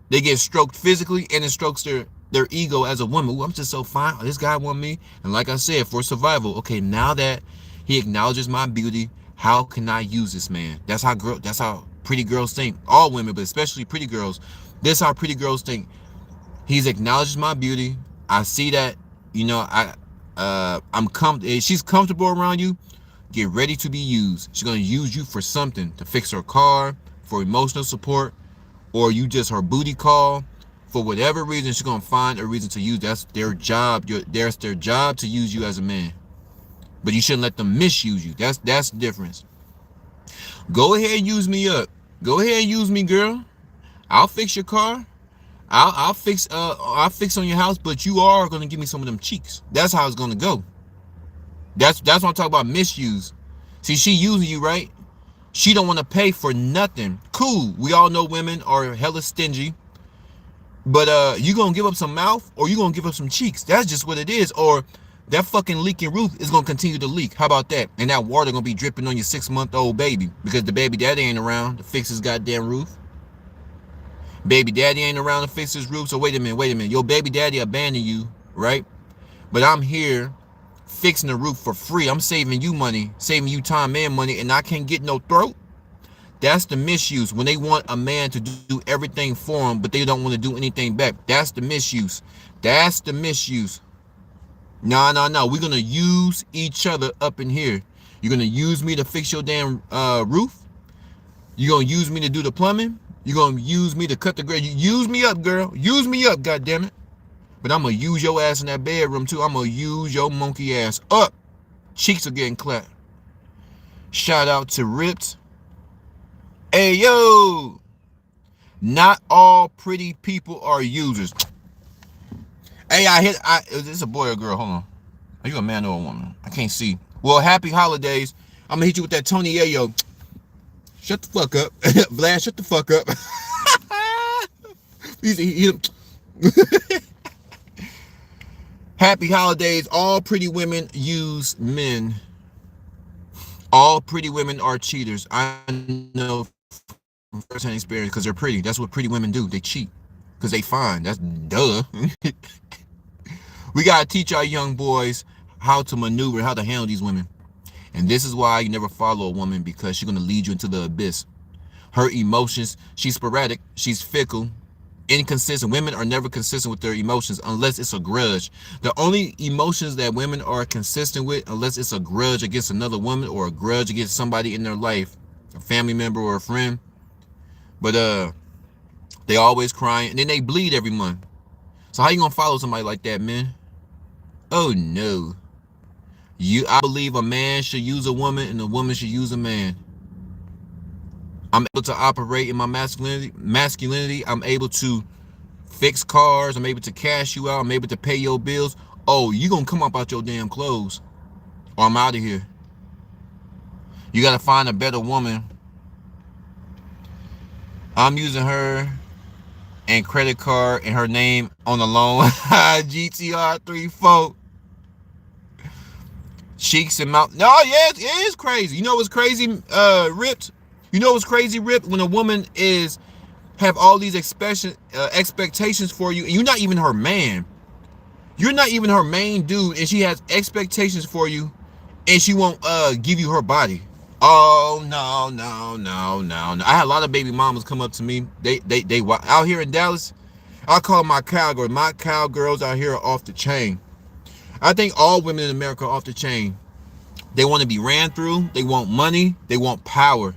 They get stroked physically, and it strokes their ego as a woman. Ooh, I'm just so fine. This guy want me. And like I said, for survival. Okay, now that he acknowledges my beauty, how can I use this man? That's how pretty girls think. All women, but especially pretty girls. This is how pretty girls think. He's acknowledges my beauty. I see that, you know, she's comfortable around you. Get ready to be used. She's gonna use you for something, to fix her car, for emotional support, or you just her booty call. For whatever reason, she's gonna find a reason to use. That's their job. That's their job, to use you as a man. But you shouldn't let them misuse you. That's the difference. Go ahead and use me up. Go ahead and use me, girl. I'll fix your car. I'll fix on your house, but you are gonna give me some of them cheeks. That's how it's gonna go. That's what I'm talking about, misuse. See, she using you, right? She don't want to pay for nothing. Cool. We all know women are hella stingy. But you gonna give up some mouth, or you gonna give up some cheeks? That's just what it is. Or that fucking leaking roof is gonna continue to leak. How about that? And that water gonna be dripping on your 6-month-old baby because the baby daddy ain't around to fix his goddamn roof. Baby daddy ain't around to fix his roof. So wait a minute. Your baby daddy abandoned you, right? But I'm here fixing the roof for free. I'm saving you money, saving you time and money, and I can't get no throat. That's the misuse. When they want a man to do everything for them, but they don't want to do anything back. That's the misuse. That's the misuse. No. We're going to use each other up in here. You're going to use me to fix your damn roof. You're going to use me to do the plumbing. You're going to use me to cut the grass. You use me up, girl. Use me up, goddammit. But I'm going to use your ass in that bedroom, too. I'm going to use your monkey ass up. Cheeks are getting clapped. Shout out to Ripped. Hey, yo. Not all pretty people are users. Hey, is this a boy or girl? Hold on. Are you a man or a woman? I can't see. Well, happy holidays. I'm gonna hit you with that Tony Yayo. Shut the fuck up. Vlad, shut the fuck up. Happy holidays. All pretty women use men. All pretty women are cheaters. I know from first-hand experience because they're pretty. That's what pretty women do. They cheat because they fine. That's duh. We gotta teach our young boys how to maneuver, how to handle these women. And this is why you never follow a woman, because she's gonna lead you into the abyss. Her emotions, she's sporadic, she's fickle, inconsistent. Women are never consistent with their emotions unless it's a grudge. The only emotions that women are consistent with, unless it's a grudge against another woman or a grudge against somebody in their life, a family member or a friend. But they always crying, and then they bleed every month. So how you gonna follow somebody like that, man? Oh no. I believe a man should use a woman and a woman should use a man. I'm able to operate in my masculinity. I'm able to fix cars. I'm able to cash you out. I'm able to pay your bills. Oh, you gonna come up out your damn clothes, or I'm out of here. You gotta find a better woman. I'm using her and credit card and her name on the loan. GTR 34. Cheeks and mouth. No, yeah, it is crazy. You know what's crazy, Ripped? You know what's crazy, Ripped? When a woman have all these expectations for you, and you're not even her man. You're not even her main dude, and she has expectations for you, and she won't give you her body. Oh no, no, no, no, no. I had a lot of baby mamas come up to me. They out here in Dallas. I call them my cowgirls. My cowgirls out here are off the chain. I think all women in America are off the chain. They want to be ran through. They want money. They want power.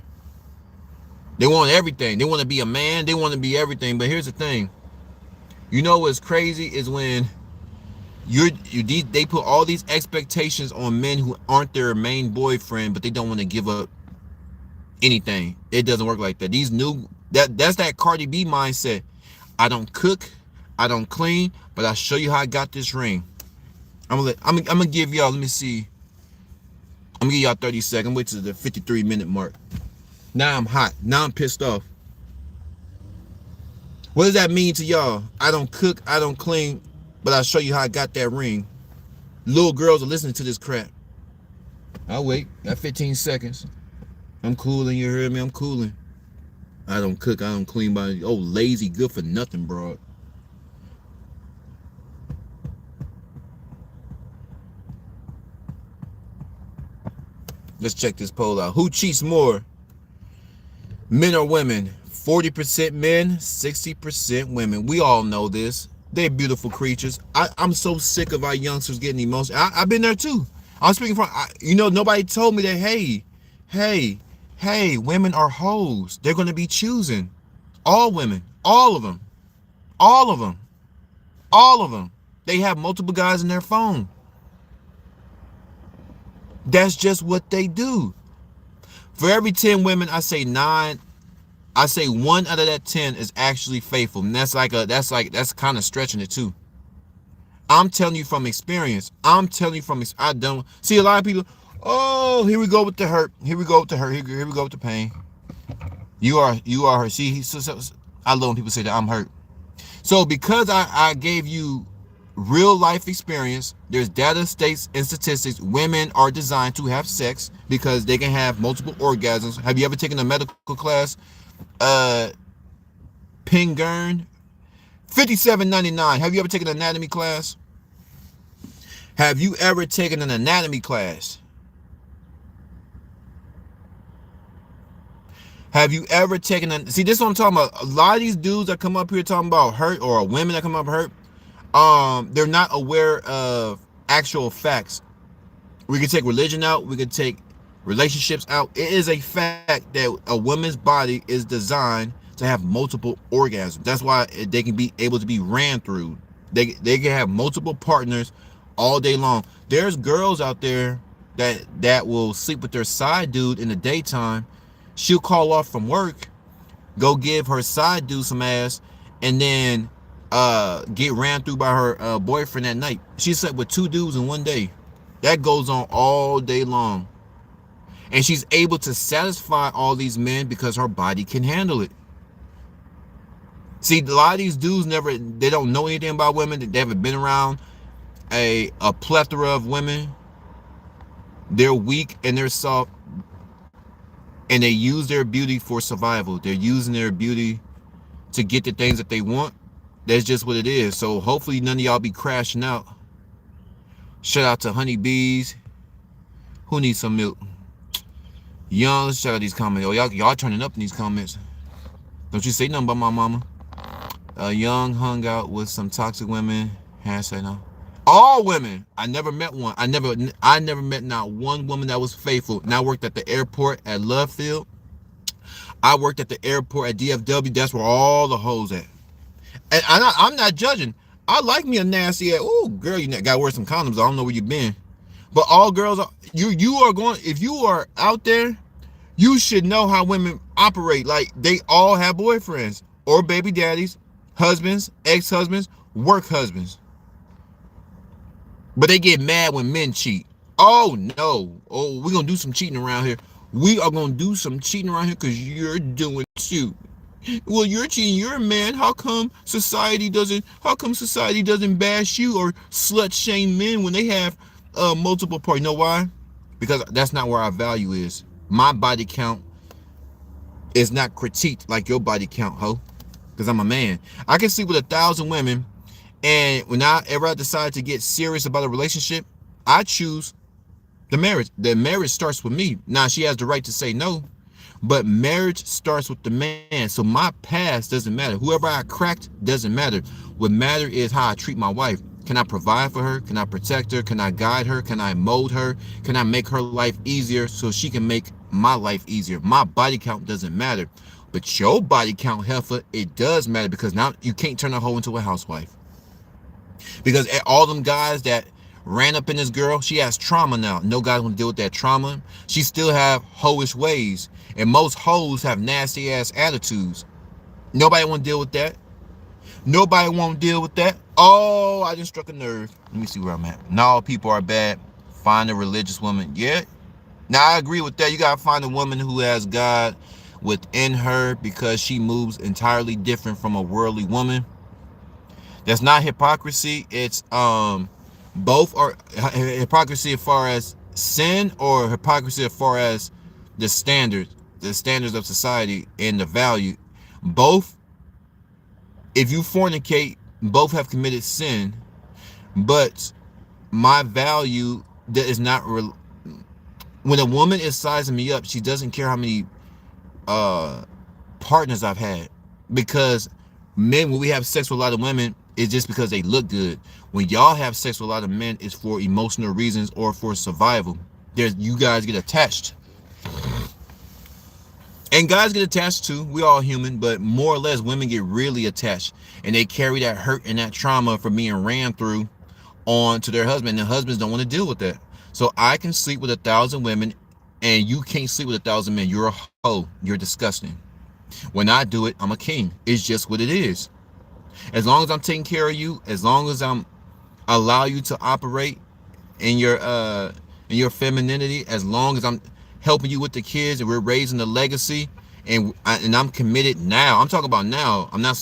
They want everything. They want to be a man. They want to be everything. But here's the thing. You know what's crazy is when they put all these expectations on men who aren't their main boyfriend, but they don't want to give up anything. It doesn't work like that. That's that Cardi B mindset. I don't cook, I don't clean, but I'll show you how I got this ring. I'm gonna give y'all, let me see. I'm gonna give y'all 30 seconds. Wait till the 53-minute mark. Now I'm hot. Now I'm pissed off. What does that mean to y'all? I don't cook, I don't clean, but I'll show you how I got that ring. Little girls are listening to this crap. I'll wait. Got 15 seconds. I'm cooling, you heard me? I'm cooling. I don't cook, I don't clean, but oh, lazy, good for nothing, bro. Let's check this poll out. Who cheats more? Men or women? 40% men, 60% women. We all know this. They're beautiful creatures. I'm so sick of our youngsters getting emotional. I've been there too. I'm speaking from, nobody told me that, hey, women are hoes. They're going to be choosing. All women, all of them, all of them, all of them. They have multiple guys in their phone. That's just what they do. For every 10 women, I say 1 out of that 10 is actually faithful. And that's kind of stretching it too. I'm telling you from experience. I don't see a lot of people. Oh, here we go with the hurt. Here we go with the hurt. Here we go with the pain. You are hurt. See, I love when people say that I'm hurt. So because I gave you real life experience, there's data, states, and statistics. Women are designed to have sex because they can have multiple orgasms. Have you ever taken a medical class? Pingern, $57.99. Have you ever taken an anatomy class? Have you ever taken an anatomy class? Have you ever taken see, this is what I'm talking about. A lot of these dudes that come up here talking about hurt, or women that come up hurt, they're not aware of actual facts. We can take religion out. We can take relationships out. It is a fact that a woman's body is designed to have multiple orgasms. That's why they can be able to be ran through. They can have multiple partners all day long. There's girls out there that will sleep with their side dude in the daytime She'll call off from work, go give her side dude some ass, and then get ran through by her boyfriend at night. She slept with 2 dudes in one day. That goes on all day long. And she's able to satisfy all these men because her body can handle it. See, a lot of these dudes they don't know anything about women. They haven't been around a plethora of women. They're weak and they're soft, and they use their beauty for survival. They're using their beauty to get the things that they want. That's just what it is. So hopefully none of y'all be crashing out. Shout out to honeybees. Who needs some milk? Young, let's check out these comments. Oh, y'all turning up in these comments. Don't you say nothing about my mama. Young hung out with some toxic women. Hashtag no. All women. I never met one. I never met not one woman that was faithful. And I worked at the airport at Love Field. I worked at the airport at DFW. That's where all the hoes at. And I'm not judging. I like me a nasty ass. Oh, girl, you gotta wear some condoms. I don't know where you've been. But all girls, you are going. If you are out there, you should know how women operate. Like, they all have boyfriends or baby daddies, husbands, ex-husbands, work husbands. But they get mad when men cheat. Oh, no. Oh, we're going to do some cheating around here. We are going to do some cheating around here because you're doing too. Well, you're cheating. You're a man. How come society doesn't bash you or slut shame men when they have multiple partners? You know why? Because that's not where our value is. My body count is not critiqued like your body count, ho. Because I'm a man. I can sleep with 1,000 women, and when I ever decide to get serious about a relationship, I choose the marriage. The marriage starts with me. Now, she has the right to say no, but marriage starts with the man. So my past doesn't matter. Whoever I cracked doesn't matter. What matters is how I treat my wife. Can I provide for her? Can I protect her? Can I guide her? Can I mold her? Can I make her life easier so she can make my life easier? My body count doesn't matter. But your body count, heifer, it does matter, because now you can't turn a hoe into a housewife. Because all them guys that ran up in this girl, she has trauma now. No guys want to deal with that trauma. She still have hoish ways. And most hoes have nasty ass attitudes. Nobody want to deal with that. Nobody won't deal with that. Oh, I just struck a nerve. Let me see where I'm at. Not all people are bad. Find a religious woman. Yeah. Now, I agree with that. You got to find a woman who has God within her, because she moves entirely different from a worldly woman. That's not hypocrisy. It's both are hypocrisy as far as sin, or hypocrisy as far as the standards of society and the value. Both, if you fornicate, both have committed sin, but my value that is not when a woman is sizing me up, she doesn't care how many partners I've had, because men, when we have sex with a lot of women, it's just because they look good. When y'all have sex with a lot of men, it's for emotional reasons or for survival. You guys get attached, and guys get attached too. We all human, but more or less women get really attached, and they carry that hurt and that trauma from being ran through on to their husband, and the husbands don't want to deal with that. So I can sleep with 1,000 women, and you can't sleep with 1,000 men. You're a hoe. You're disgusting. When I do it, I'm a king. It's just what it is. As long as I'm taking care of you, as long as I'm allow you to operate in your femininity, as long as I'm helping you with the kids and we're raising the legacy, and I'm committed now. I'm talking about now. I'm not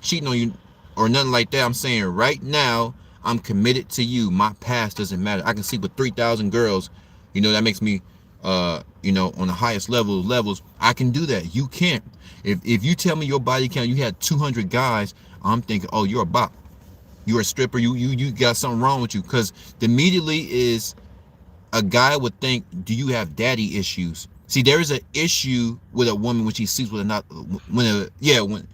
cheating on you or nothing like that. I'm saying right now, I'm committed to you. My past doesn't matter. I can sleep with 3,000 girls. That makes me on the highest levels. I can do that. You can't. If you tell me your body count, you had 200 guys, I'm thinking, oh, you're a bop. You're a stripper. You got something wrong with you. Because immediately is a guy would think, do you have daddy issues? See, there is an issue with a woman when she sleeps with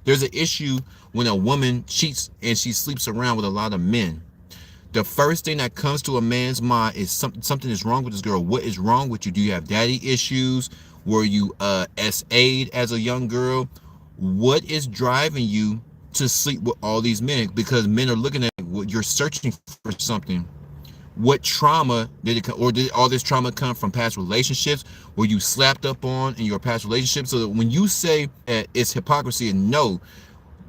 there's an issue when a woman cheats and she sleeps around with a lot of men. The first thing that comes to a man's mind is something is wrong with this girl. What is wrong with you? Do you have daddy issues? Were you SA'd as a young girl? What is driving you to sleep with all these men? Because men are looking at what you're searching for something. what trauma did it come, or did all this trauma come from past relationships? Were you slapped up on in your past relationships? So that when you say it's hypocrisy, and no,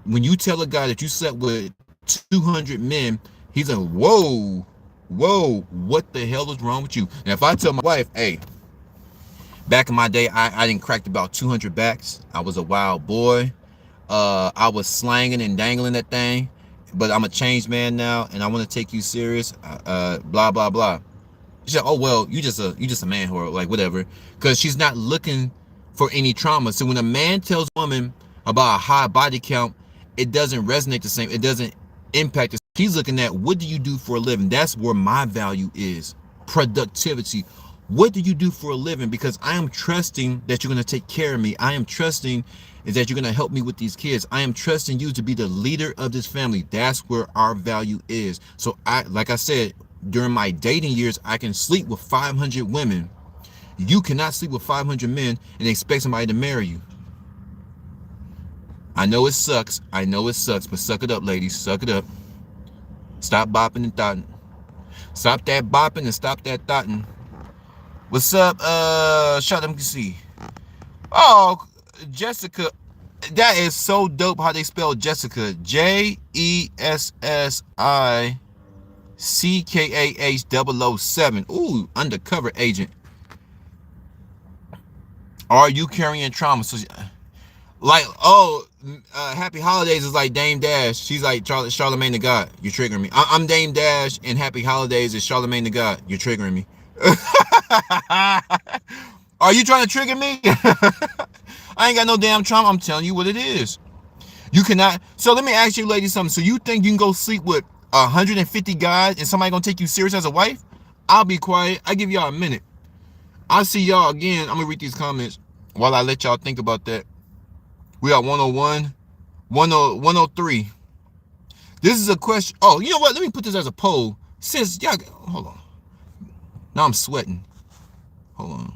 when you tell a guy that you slept with 200 men, he's like, whoa, what the hell is wrong with you? And if I tell my wife, hey, back in my day, I didn't crack about 200 backs. I was a wild boy. I was slanging and dangling that thing, but I'm a changed man now, and I want to take you serious. Blah blah blah. She's like, oh well, you just a man whore, like whatever, because she's not looking for any trauma. So when a man tells a woman about a high body count, it doesn't resonate the same. It doesn't impact us. She's looking at, what do you do for a living? That's where my value is. Productivity. What do you do for a living? Because I am trusting that you're going to take care of me. I am trusting that you're going to help me with these kids. I am trusting you to be the leader of this family. That's where our value is. So like I said, during my dating years, I can sleep with 500 women. You cannot sleep with 500 men and expect somebody to marry you. I know it sucks. But suck it up, ladies. Suck it up. Stop bopping and thotting. Stop that bopping and stop that thotting. What's up? Shut up, see. Oh, Jessica. That is so dope how they spell Jessica. JESSICKAH007. Ooh, undercover agent. Are you carrying trauma? So, like, Happy Holidays is like Dame Dash. She's like Charlemagne the God. You're triggering me. I'm Dame Dash, and Happy Holidays is Charlemagne the God. You're triggering me. Are you trying to trigger me? I ain't got no damn trauma. I'm telling you what it is. You cannot. So let me ask you ladies something. So you think you can go sleep with 150 guys and somebody gonna take you serious as a wife? I'll be quiet. I give y'all a minute. I'll see y'all again. I'm gonna read these comments while I let y'all think about that. We are 101, 103. This is a question. Oh, you know what? Let me put this as a poll. Since y'all, hold on. Now I'm sweating. Hold on.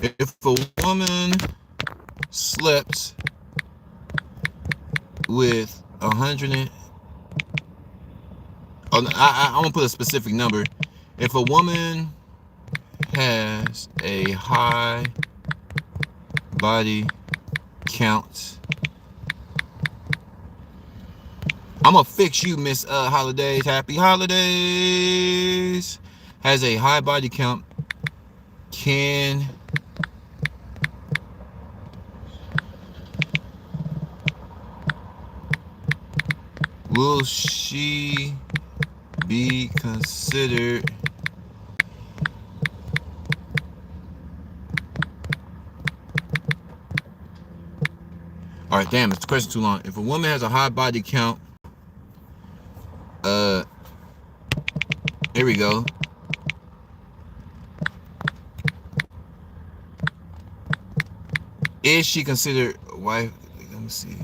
If a woman slept with 100, I want to put a specific number. If a woman has a high body count, I'm gonna fix you, Miss Holidays. Happy Holidays. Has a high body count. Will she be considered all right? Damn, it's the question too long. If a woman has a high body count, here we go. Is she considered wife? Let me see.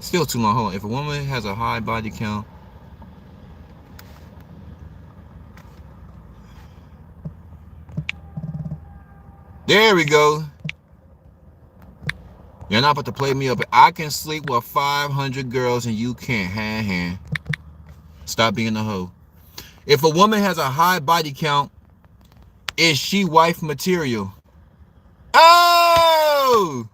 Still too long. Hold on. If a woman has a high body count, there we go. You're not about to play me up. I can sleep with 500 girls and you can't. Hand. Stop being a hoe. If a woman has a high body count, is she wife material? Oh!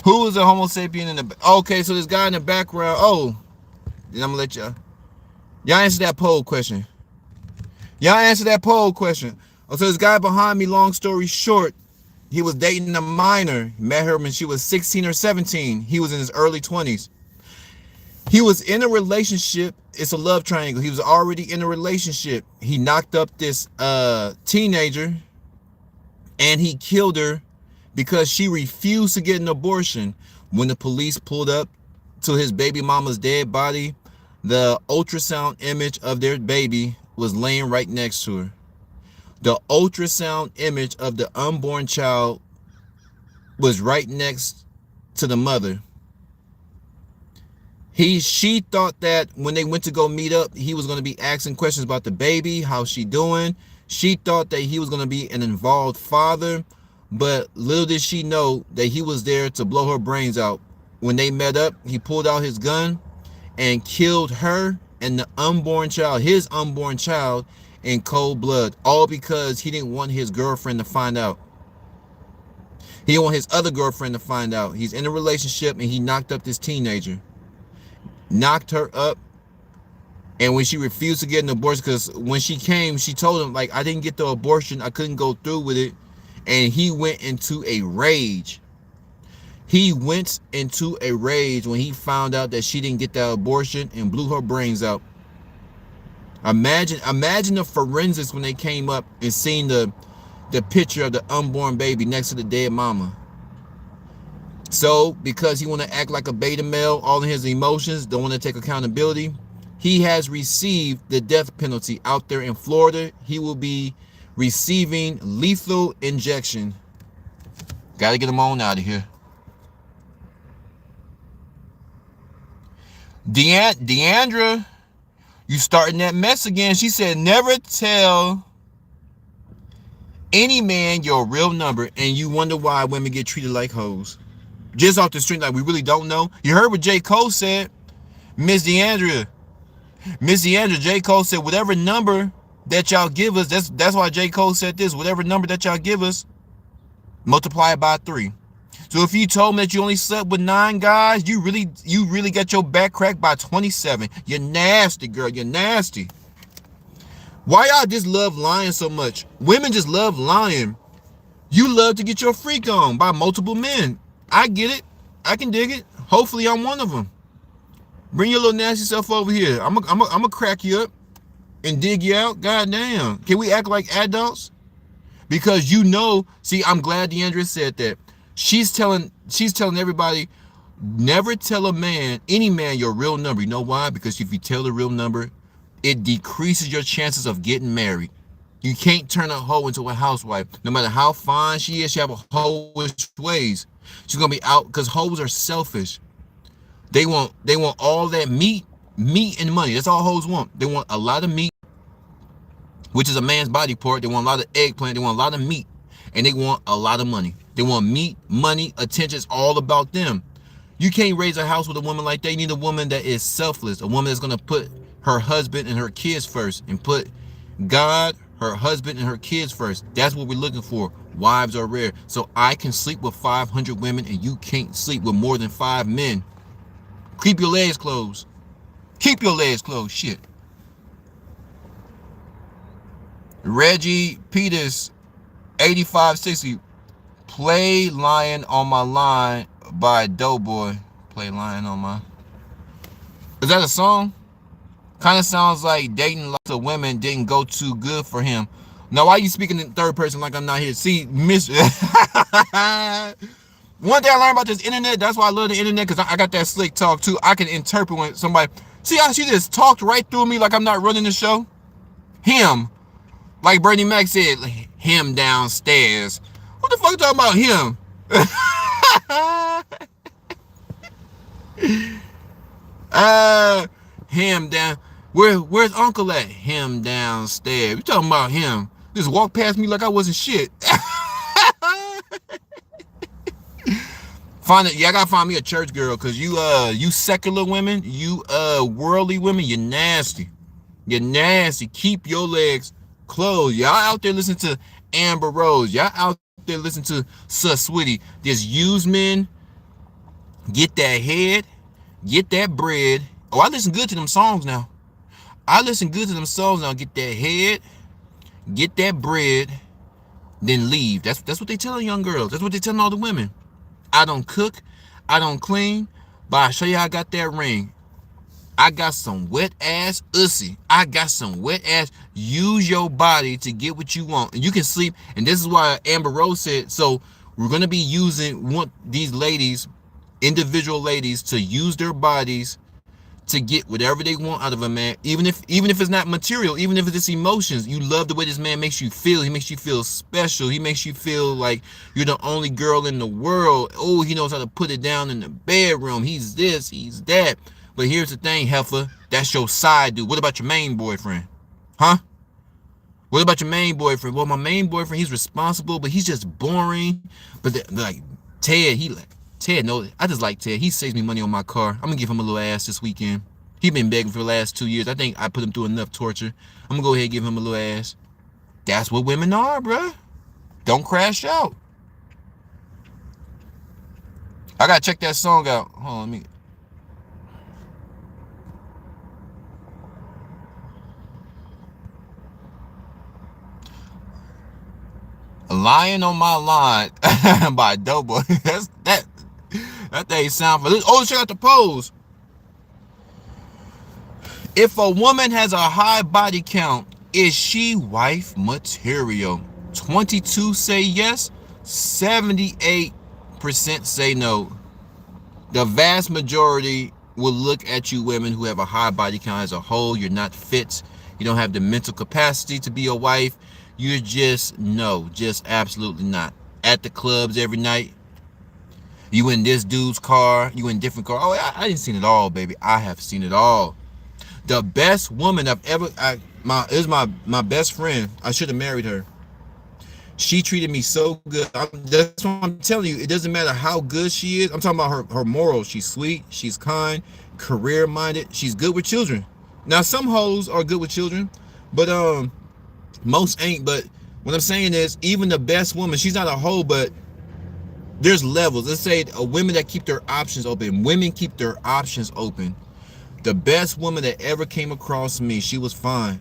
Who is a homo sapien in the... Okay, so this guy in the background... Oh, I'm gonna let y'all answer that poll question. Oh, so this guy behind me, long story short, he was dating a minor. Met her when she was 16 or 17. He was in his early 20s. He was in a relationship. It's a love triangle. He was already in a relationship. He knocked up this teenager and he killed her because she refused to get an abortion. When the police pulled up to his baby mama's dead body, the ultrasound image of their baby was laying right next to her. The ultrasound image of the unborn child was right next to the mother. She thought that when they went to go meet up, he was going to be asking questions about the baby, how she doing. She thought that he was going to be an involved father, but little did she know that he was there to blow her brains out. When they met up, he pulled out his gun and killed her and the unborn child, his unborn child, in cold blood, all because he didn't want his girlfriend to find out. He didn't want his other girlfriend to find out. He's in a relationship and he knocked up this teenager. Knocked her up. And when she refused to get an abortion, because when she came, she told him, like, I didn't get the abortion, I couldn't go through with it. And he went into a rage. He went into a rage when he found out that she didn't get that abortion and blew her brains out. Imagine the forensics when they came up and seen the picture of the unborn baby next to the dead mama. So, because he want to act like a beta male, all of his emotions, don't want to take accountability, he has received the death penalty out there in Florida. He will be receiving lethal injection. Got to get him on out of here. Deandra, you starting that mess again. She said, never tell any man your real number, and you wonder why women get treated like hoes. Just off the street, like we really don't know. You heard what J. Cole said. Miss Deandra, J. Cole said, whatever number that y'all give us, that's why J. Cole said this, whatever number that y'all give us, multiply it by 3. So if you told me that you only slept with 9 guys, you really got your back cracked by 27. You're nasty, girl. You're nasty. Why y'all just love lying so much? Women just love lying. You love to get your freak on by multiple men. I get it. I can dig it. Hopefully I'm one of them. Bring your little nasty self over here. I'm gonna crack you up and dig you out. God damn. Can we act like adults? Because you know, see, I'm glad Deandra said that. She's telling everybody, never tell a man, any man, your real number. You know why? Because if you tell the real number, it decreases your chances of getting married. You can't turn a hoe into a housewife. No matter how fine she is, she have a hoish ways. She's gonna be out because hoes are selfish. They want all that meat and money. That's all hoes want. They want a lot of meat, which is a man's body part. They want a lot of eggplant. They want a lot of meat, and they want a lot of money. They want meat, money, attention. It's all about them. You can't raise a house with a woman like that. You need a woman that is selfless, a woman that's gonna put her husband and her kids first, and put God, her husband, and her kids first. That's what we're looking for. Wives are rare. So I can sleep with 500 women, and you can't sleep with more than 5 men. Keep your legs closed. Keep your legs closed. Shit. Reggie Peters, 8560. Play Lion on My Line by Doughboy. Play Lion on My. Is that a song? Kind of sounds like dating lots of women didn't go too good for him. Now, why are you speaking in third person like I'm not here? See, Miss. One thing I learned about this internet, that's why I love the internet, because I got that slick talk too. I can interpret when somebody, see how she just talked right through me like I'm not running the show? Him, like Bernie Mac said, him downstairs. What the fuck are you talking about him? Him down. Where's Uncle at? Him downstairs. You talking about him? Just walk past me like I wasn't shit. I gotta find me a church girl, cause you secular women, you worldly women, you're nasty. You're nasty. Keep your legs closed. Y'all out there listening to Amber Rose. Y'all out there listening to Sus Switty. Just use men. Get that head. Get that bread. Oh, I listen good to them songs now. Get that head. Get that bread. Then leave. That's what they telling young girls. That's what they telling all the women. I don't cook, I don't clean, but I show you how I got that ring. I got some wet ass ussy. I got some wet ass. Use your body to get what you want. And you can sleep. And this is why Amber Rose said, so we're going to be using these ladies, individual ladies, to use their bodies to get whatever they want out of a man, even if it's not material, even if it's emotions. You love the way this man makes you feel. He makes you feel special. He makes you feel like you're the only girl in the world. Oh, he knows how to put it down in the bedroom. He's this, he's that. But here's the thing, heifer. That's your side dude. What about your main boyfriend? Huh? What about your main boyfriend? Well, my main boyfriend, he's responsible, but he's just boring. But like Ted, Ted knows. I just like Ted. He saves me money on my car. I'm gonna give him a little ass this weekend. He been begging for the last 2 years. I think I put him through enough torture. I'm gonna go ahead and give him a little ass. That's what women are, bruh. Don't crash out. I gotta check that song out. Hold on, let me. Lying on My Line by Doughboy. That thing sound for this. Oh, check out the pose. If a woman has a high body count, is she wife material? 22 say yes, 78% say no. The vast majority will look at you women who have a high body count as a whole. You're not fit. You don't have the mental capacity to be a wife. You're just, no, just absolutely not. At the clubs every night. You in this dude's car. You in different car. Oh, I didn't seen it all, baby. I have seen it all. The best woman I've ever, is my best friend. I should have married her. She treated me so good. That's what I'm telling you. It doesn't matter how good she is. I'm talking about her morals. She's sweet. She's kind. Career-minded. She's good with children. Now, some hoes are good with children, but most ain't. But what I'm saying is, even the best woman, she's not a hoe, but there's levels. Let's say women that keep their options open. Women keep their options open. The best woman that ever came across me, she was fine.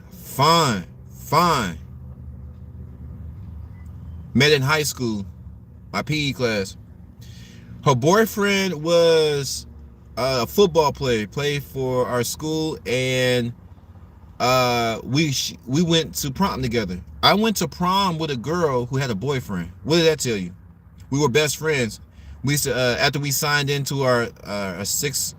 Met in high school, my PE class. Her boyfriend was a football player, played for our school, and we went to prom together. I went to prom with a girl who had a boyfriend. What did that tell you? We were best friends. We used to, after we signed into our six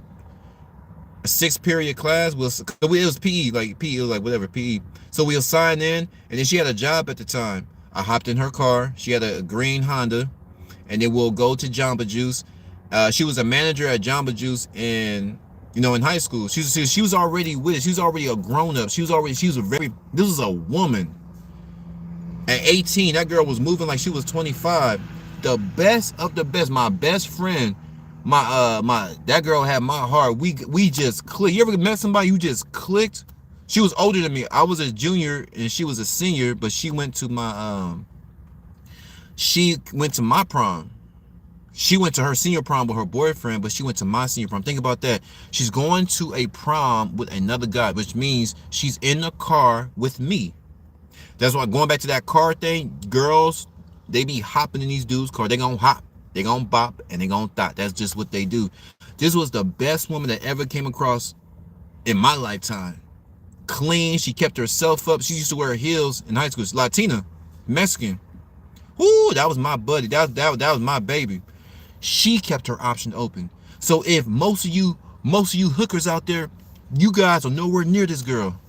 period class, it was PE, like PE, it was like whatever, PE. So we'll sign in, and then she had a job at the time. I hopped in her car. She had a green Honda, and then we'll go to Jamba Juice. She was a manager at Jamba Juice in high school. She was already with it. She was already a grown up. This was a woman. At 18, that girl was moving like she was 25. The best of the best. My best friend, that girl had my heart. We just clicked. You ever met somebody who just clicked? She was older than me. I was a junior and she was a senior, but she went to my prom. She went to her senior prom with her boyfriend, but she went to my senior prom. Think about that. She's going to a prom with another guy, which means she's in the car with me. That's why, going back to that car thing, girls, they be hopping in these dudes' car. They gonna hop, they gonna bop, and they gonna thot. That's just what they do. This was the best woman that ever came across in my lifetime. Clean. She kept herself up. She used to wear heels in high school. She's Latina, Mexican. Ooh, that was my buddy. That was my baby. She kept her option open. So if most of you hookers out there, you guys are nowhere near this girl.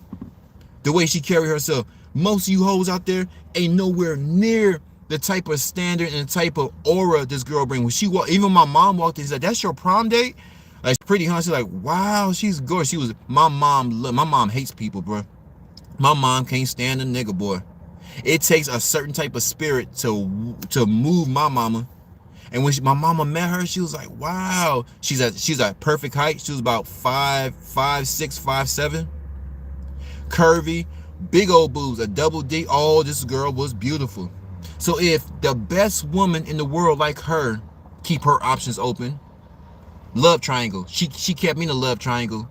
The way she carried herself. Most of you hoes out there ain't nowhere near the type of standard and the type of aura this girl brings. When she walked, even my mom walked in, she's like, "That's your prom date?" Like, pretty, huh? She's like, "Wow, she's gorgeous." My mom hates people, bro. My mom can't stand a nigga, boy. It takes a certain type of spirit to move my mama. And when my mama met her, she was like, "Wow." She's at perfect height. She was about 5'6", 5'7", curvy, big old boobs, a double D. Oh, this girl was beautiful. So if the best woman in the world like her keep her options open, love triangle. She kept me in a love triangle.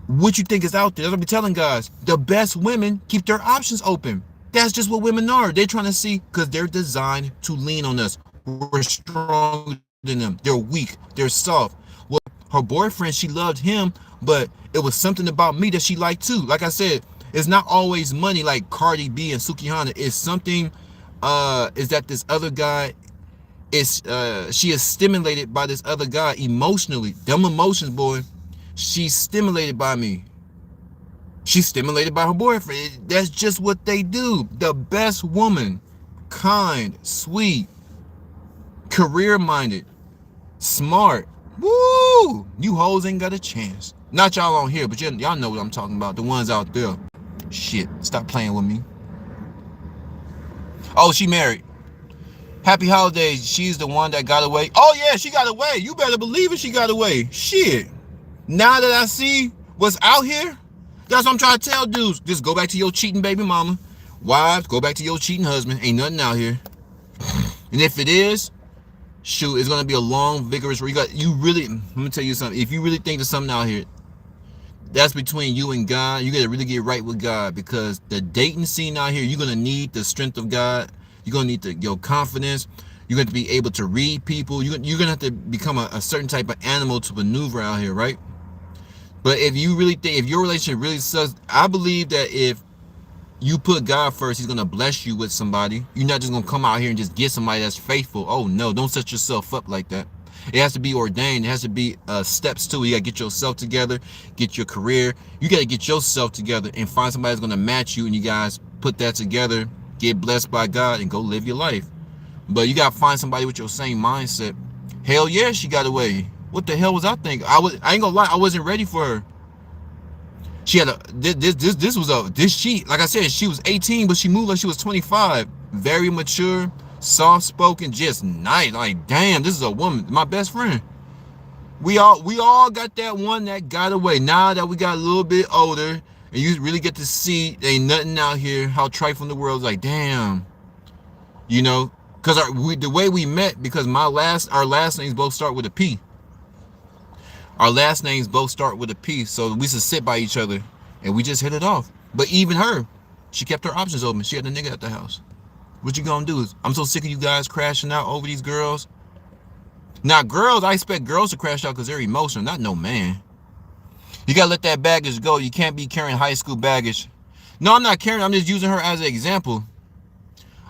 What you think is out there? That's what I be telling guys. The best women keep their options open. That's just what women are. They're trying to see, because they're designed to lean on us. We're stronger than them. They're weak. They're soft. Well, her boyfriend, she loved him, but it was something about me that she liked too. Like I said, it's not always money like Cardi B and Sukihana. It's something, is that this other guy is, she is stimulated by this other guy emotionally. Them emotions, boy. She's stimulated by me. She's stimulated by her boyfriend. That's just what they do. The best woman, kind, sweet, career-minded, smart. Woo! Woo! You hoes ain't got a chance. Not y'all on here, but y'all know what I'm talking about. The ones out there. Shit, stop playing with me. Oh, she married. Happy holidays. She's the one that got away. Oh yeah, she got away. You better believe it, she got away. Shit. Now that I see what's out here, that's what I'm trying to tell dudes. Just go back to your cheating baby mama. Wives, go back to your cheating husband. Ain't nothing out here. And if it is, shoot, it's gonna be a long, vigorous. You really. Let me tell you something. If you really think there's something out here, that's between you and God. You gotta really get right with God, because the dating scene out here, you're gonna need the strength of God. You're gonna need your confidence. You're going to be able to read people. You're gonna have to become a certain type of animal to maneuver out here, right? But if you really think, if your relationship really sucks, I believe that if you put God first, he's going to bless you with somebody. You're not just going to come out here and just get somebody that's faithful. Oh no, don't set yourself up like that. It has to be ordained. It has to be steps to it. You got to get yourself together, get your career. You got to get yourself together and find somebody that's going to match you, and you guys put that together, get blessed by God, and go live your life. But you got to find somebody with your same mindset. Hell yeah, she got away. What the hell was I thinking? I ain't gonna lie, I wasn't ready for her. She had this she, like I said, she was 18, but she moved like she was 25. Very mature, soft spoken, just nice. Like, damn, this is a woman, my best friend. We all got that one that got away. Now that we got a little bit older, and you really get to see ain't nothing out here, how trifling the world is. Like, damn, you know, because the way we met, because our last names both start with a P. Our last names both start with a P, so we used to sit by each other, and we just hit it off. But even her, she kept her options open. She had a nigga at the house. What you gonna do? I'm so sick of you guys crashing out over these girls. Now, girls, I expect girls to crash out because they're emotional, not no man. You gotta let that baggage go. You can't be carrying high school baggage. No, I'm not carrying. I'm just using her as an example.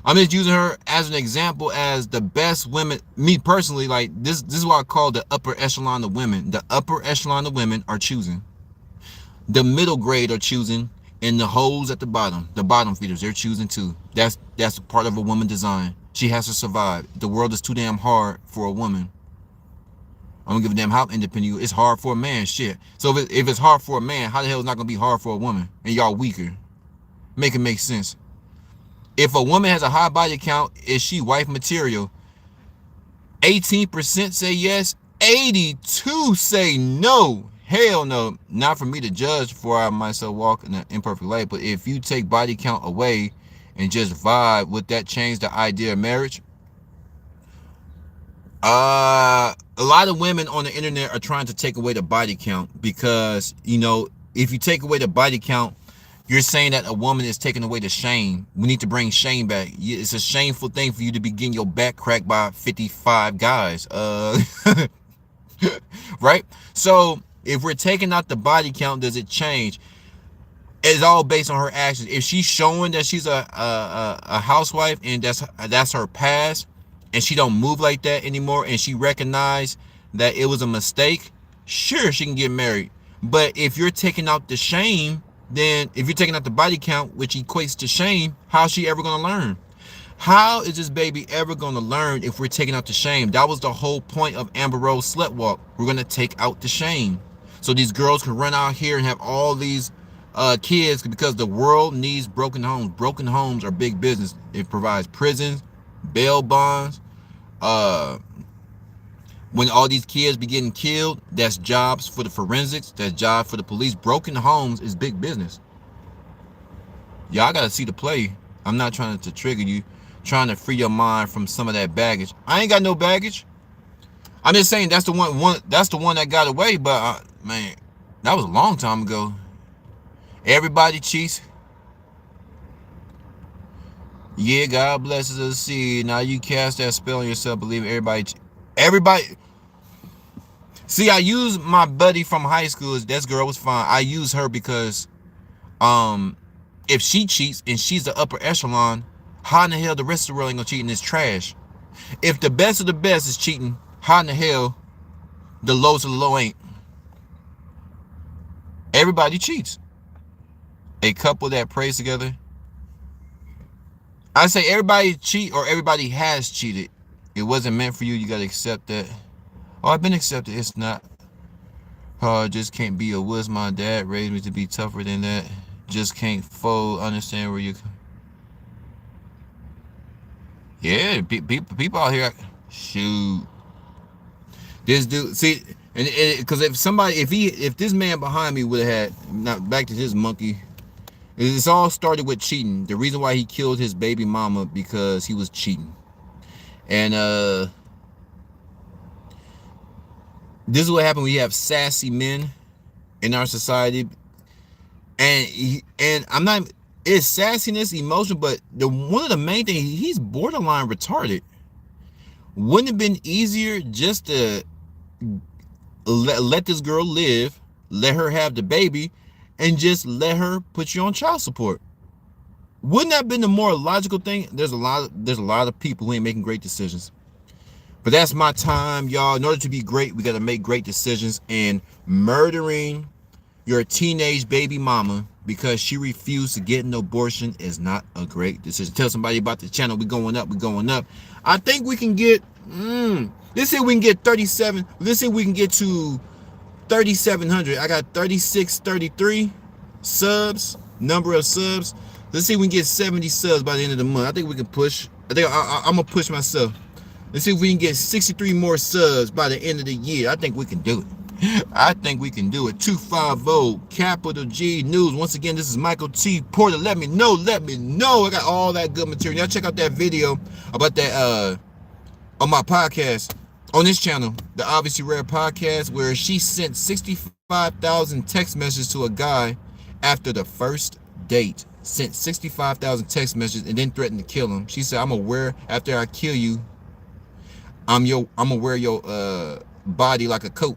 I'm just using her as an example as the best women. Me personally, like this is what I call the upper echelon of women. The upper echelon of women are choosing. The middle grade are choosing, and the hoes at the bottom feeders, they're choosing too. That's part of a woman design. She has to survive. The world is too damn hard for a woman. I don't give a damn how independent you. It's hard for a man. Shit. So if it's hard for a man, how the hell is it not gonna be hard for a woman? And y'all weaker. Make it make sense. If a woman has a high body count, is she wife material? 18% say yes, 82 say no. Hell no. Not for me to judge before I myself walk in an imperfect light. But if you take body count away and just vibe, would that change the idea of marriage? A lot of women on the internet are trying to take away the body count because, you know, if you take away the body count, you're saying that a woman is taking away the shame. We need to bring shame back. It's a shameful thing for you to be getting your back cracked by 55 guys. Right? So if we're taking out the body count, does it change? It's all based on her actions. If she's showing that she's a housewife and that's her past, and she don't move like that anymore, and she recognized that it was a mistake, sure, she can get married. But if you're taking out the shame, then if you're taking out the body count, which equates to shame, how's she ever going to learn? How is this baby ever going to learn if we're taking out the shame? That was the whole point of Amber Rose Slut Walk. We're going to take out the shame. So these girls can run out here and have all these kids, because the world needs broken homes. Broken homes are big business. It provides prisons, bail bonds. When all these kids be getting killed, that's jobs for the forensics, that's jobs for the police. Broken homes is big business. Y'all gotta see the play. I'm not trying to trigger you, trying to free your mind from some of that baggage. I ain't got no baggage. I'm just saying that's the one that got away. But man, that was a long time ago. Everybody cheats. Yeah, God blesses us. See, now you cast that spell on yourself. Believe everybody. See, I use my buddy from high school. That girl was fine. I use her because, if she cheats and she's the upper echelon, how in the hell the rest of the world ain't gonna cheat and it's trash? If the best of the best is cheating, how in the hell the lowest of the low ain't? Everybody cheats. A couple that prays together. I say everybody cheat, or everybody has cheated. It wasn't meant for you. You gotta accept that. Oh, I've been accepted. It's not. Just can't be a wuss. My dad raised me to be tougher than that. Just can't fold. Understand where you. Yeah, people out here. Shoot. This dude, see, and because if this man behind me would have had, not back to his monkey, it's all started with cheating. The reason why he killed his baby mama because he was cheating, and this is what happened when you have sassy men in our society, and I'm not, it's sassiness, emotion, but one of the main things, he's borderline retarded. Wouldn't it have been easier just to let this girl live, let her have the baby, and just let her put you on child support? Wouldn't that have been the more logical thing? There's a lot of people who ain't making great decisions. But that's my time, y'all. In order to be great, we got to make great decisions. And murdering your teenage baby mama because she refused to get an abortion is not a great decision. Tell somebody about the channel. We're going up. We're going up. I think we can get, let's say we can get 37. Let's say we can get to 3,700. I got 33 subs, number of subs. Let's see if we can get 70 subs by the end of the month. I think we can push. I think I'm going to push myself. Let's see if we can get 63 more subs by the end of the year. I think we can do it. I think we can do it. 250 Capital G News. Once again, this is Michael T. Porter. Let me know. Let me know. I got all that good material. Y'all check out that video about that on my podcast on this channel, the Obviously Rare podcast, where she sent 65,000 text messages to a guy after the first date. Sent 65,000 text messages and then threatened to kill him. She said, "I'm aware after I kill you, I'm gonna wear your body like a coat."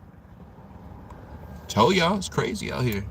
Told y'all, it's crazy out here.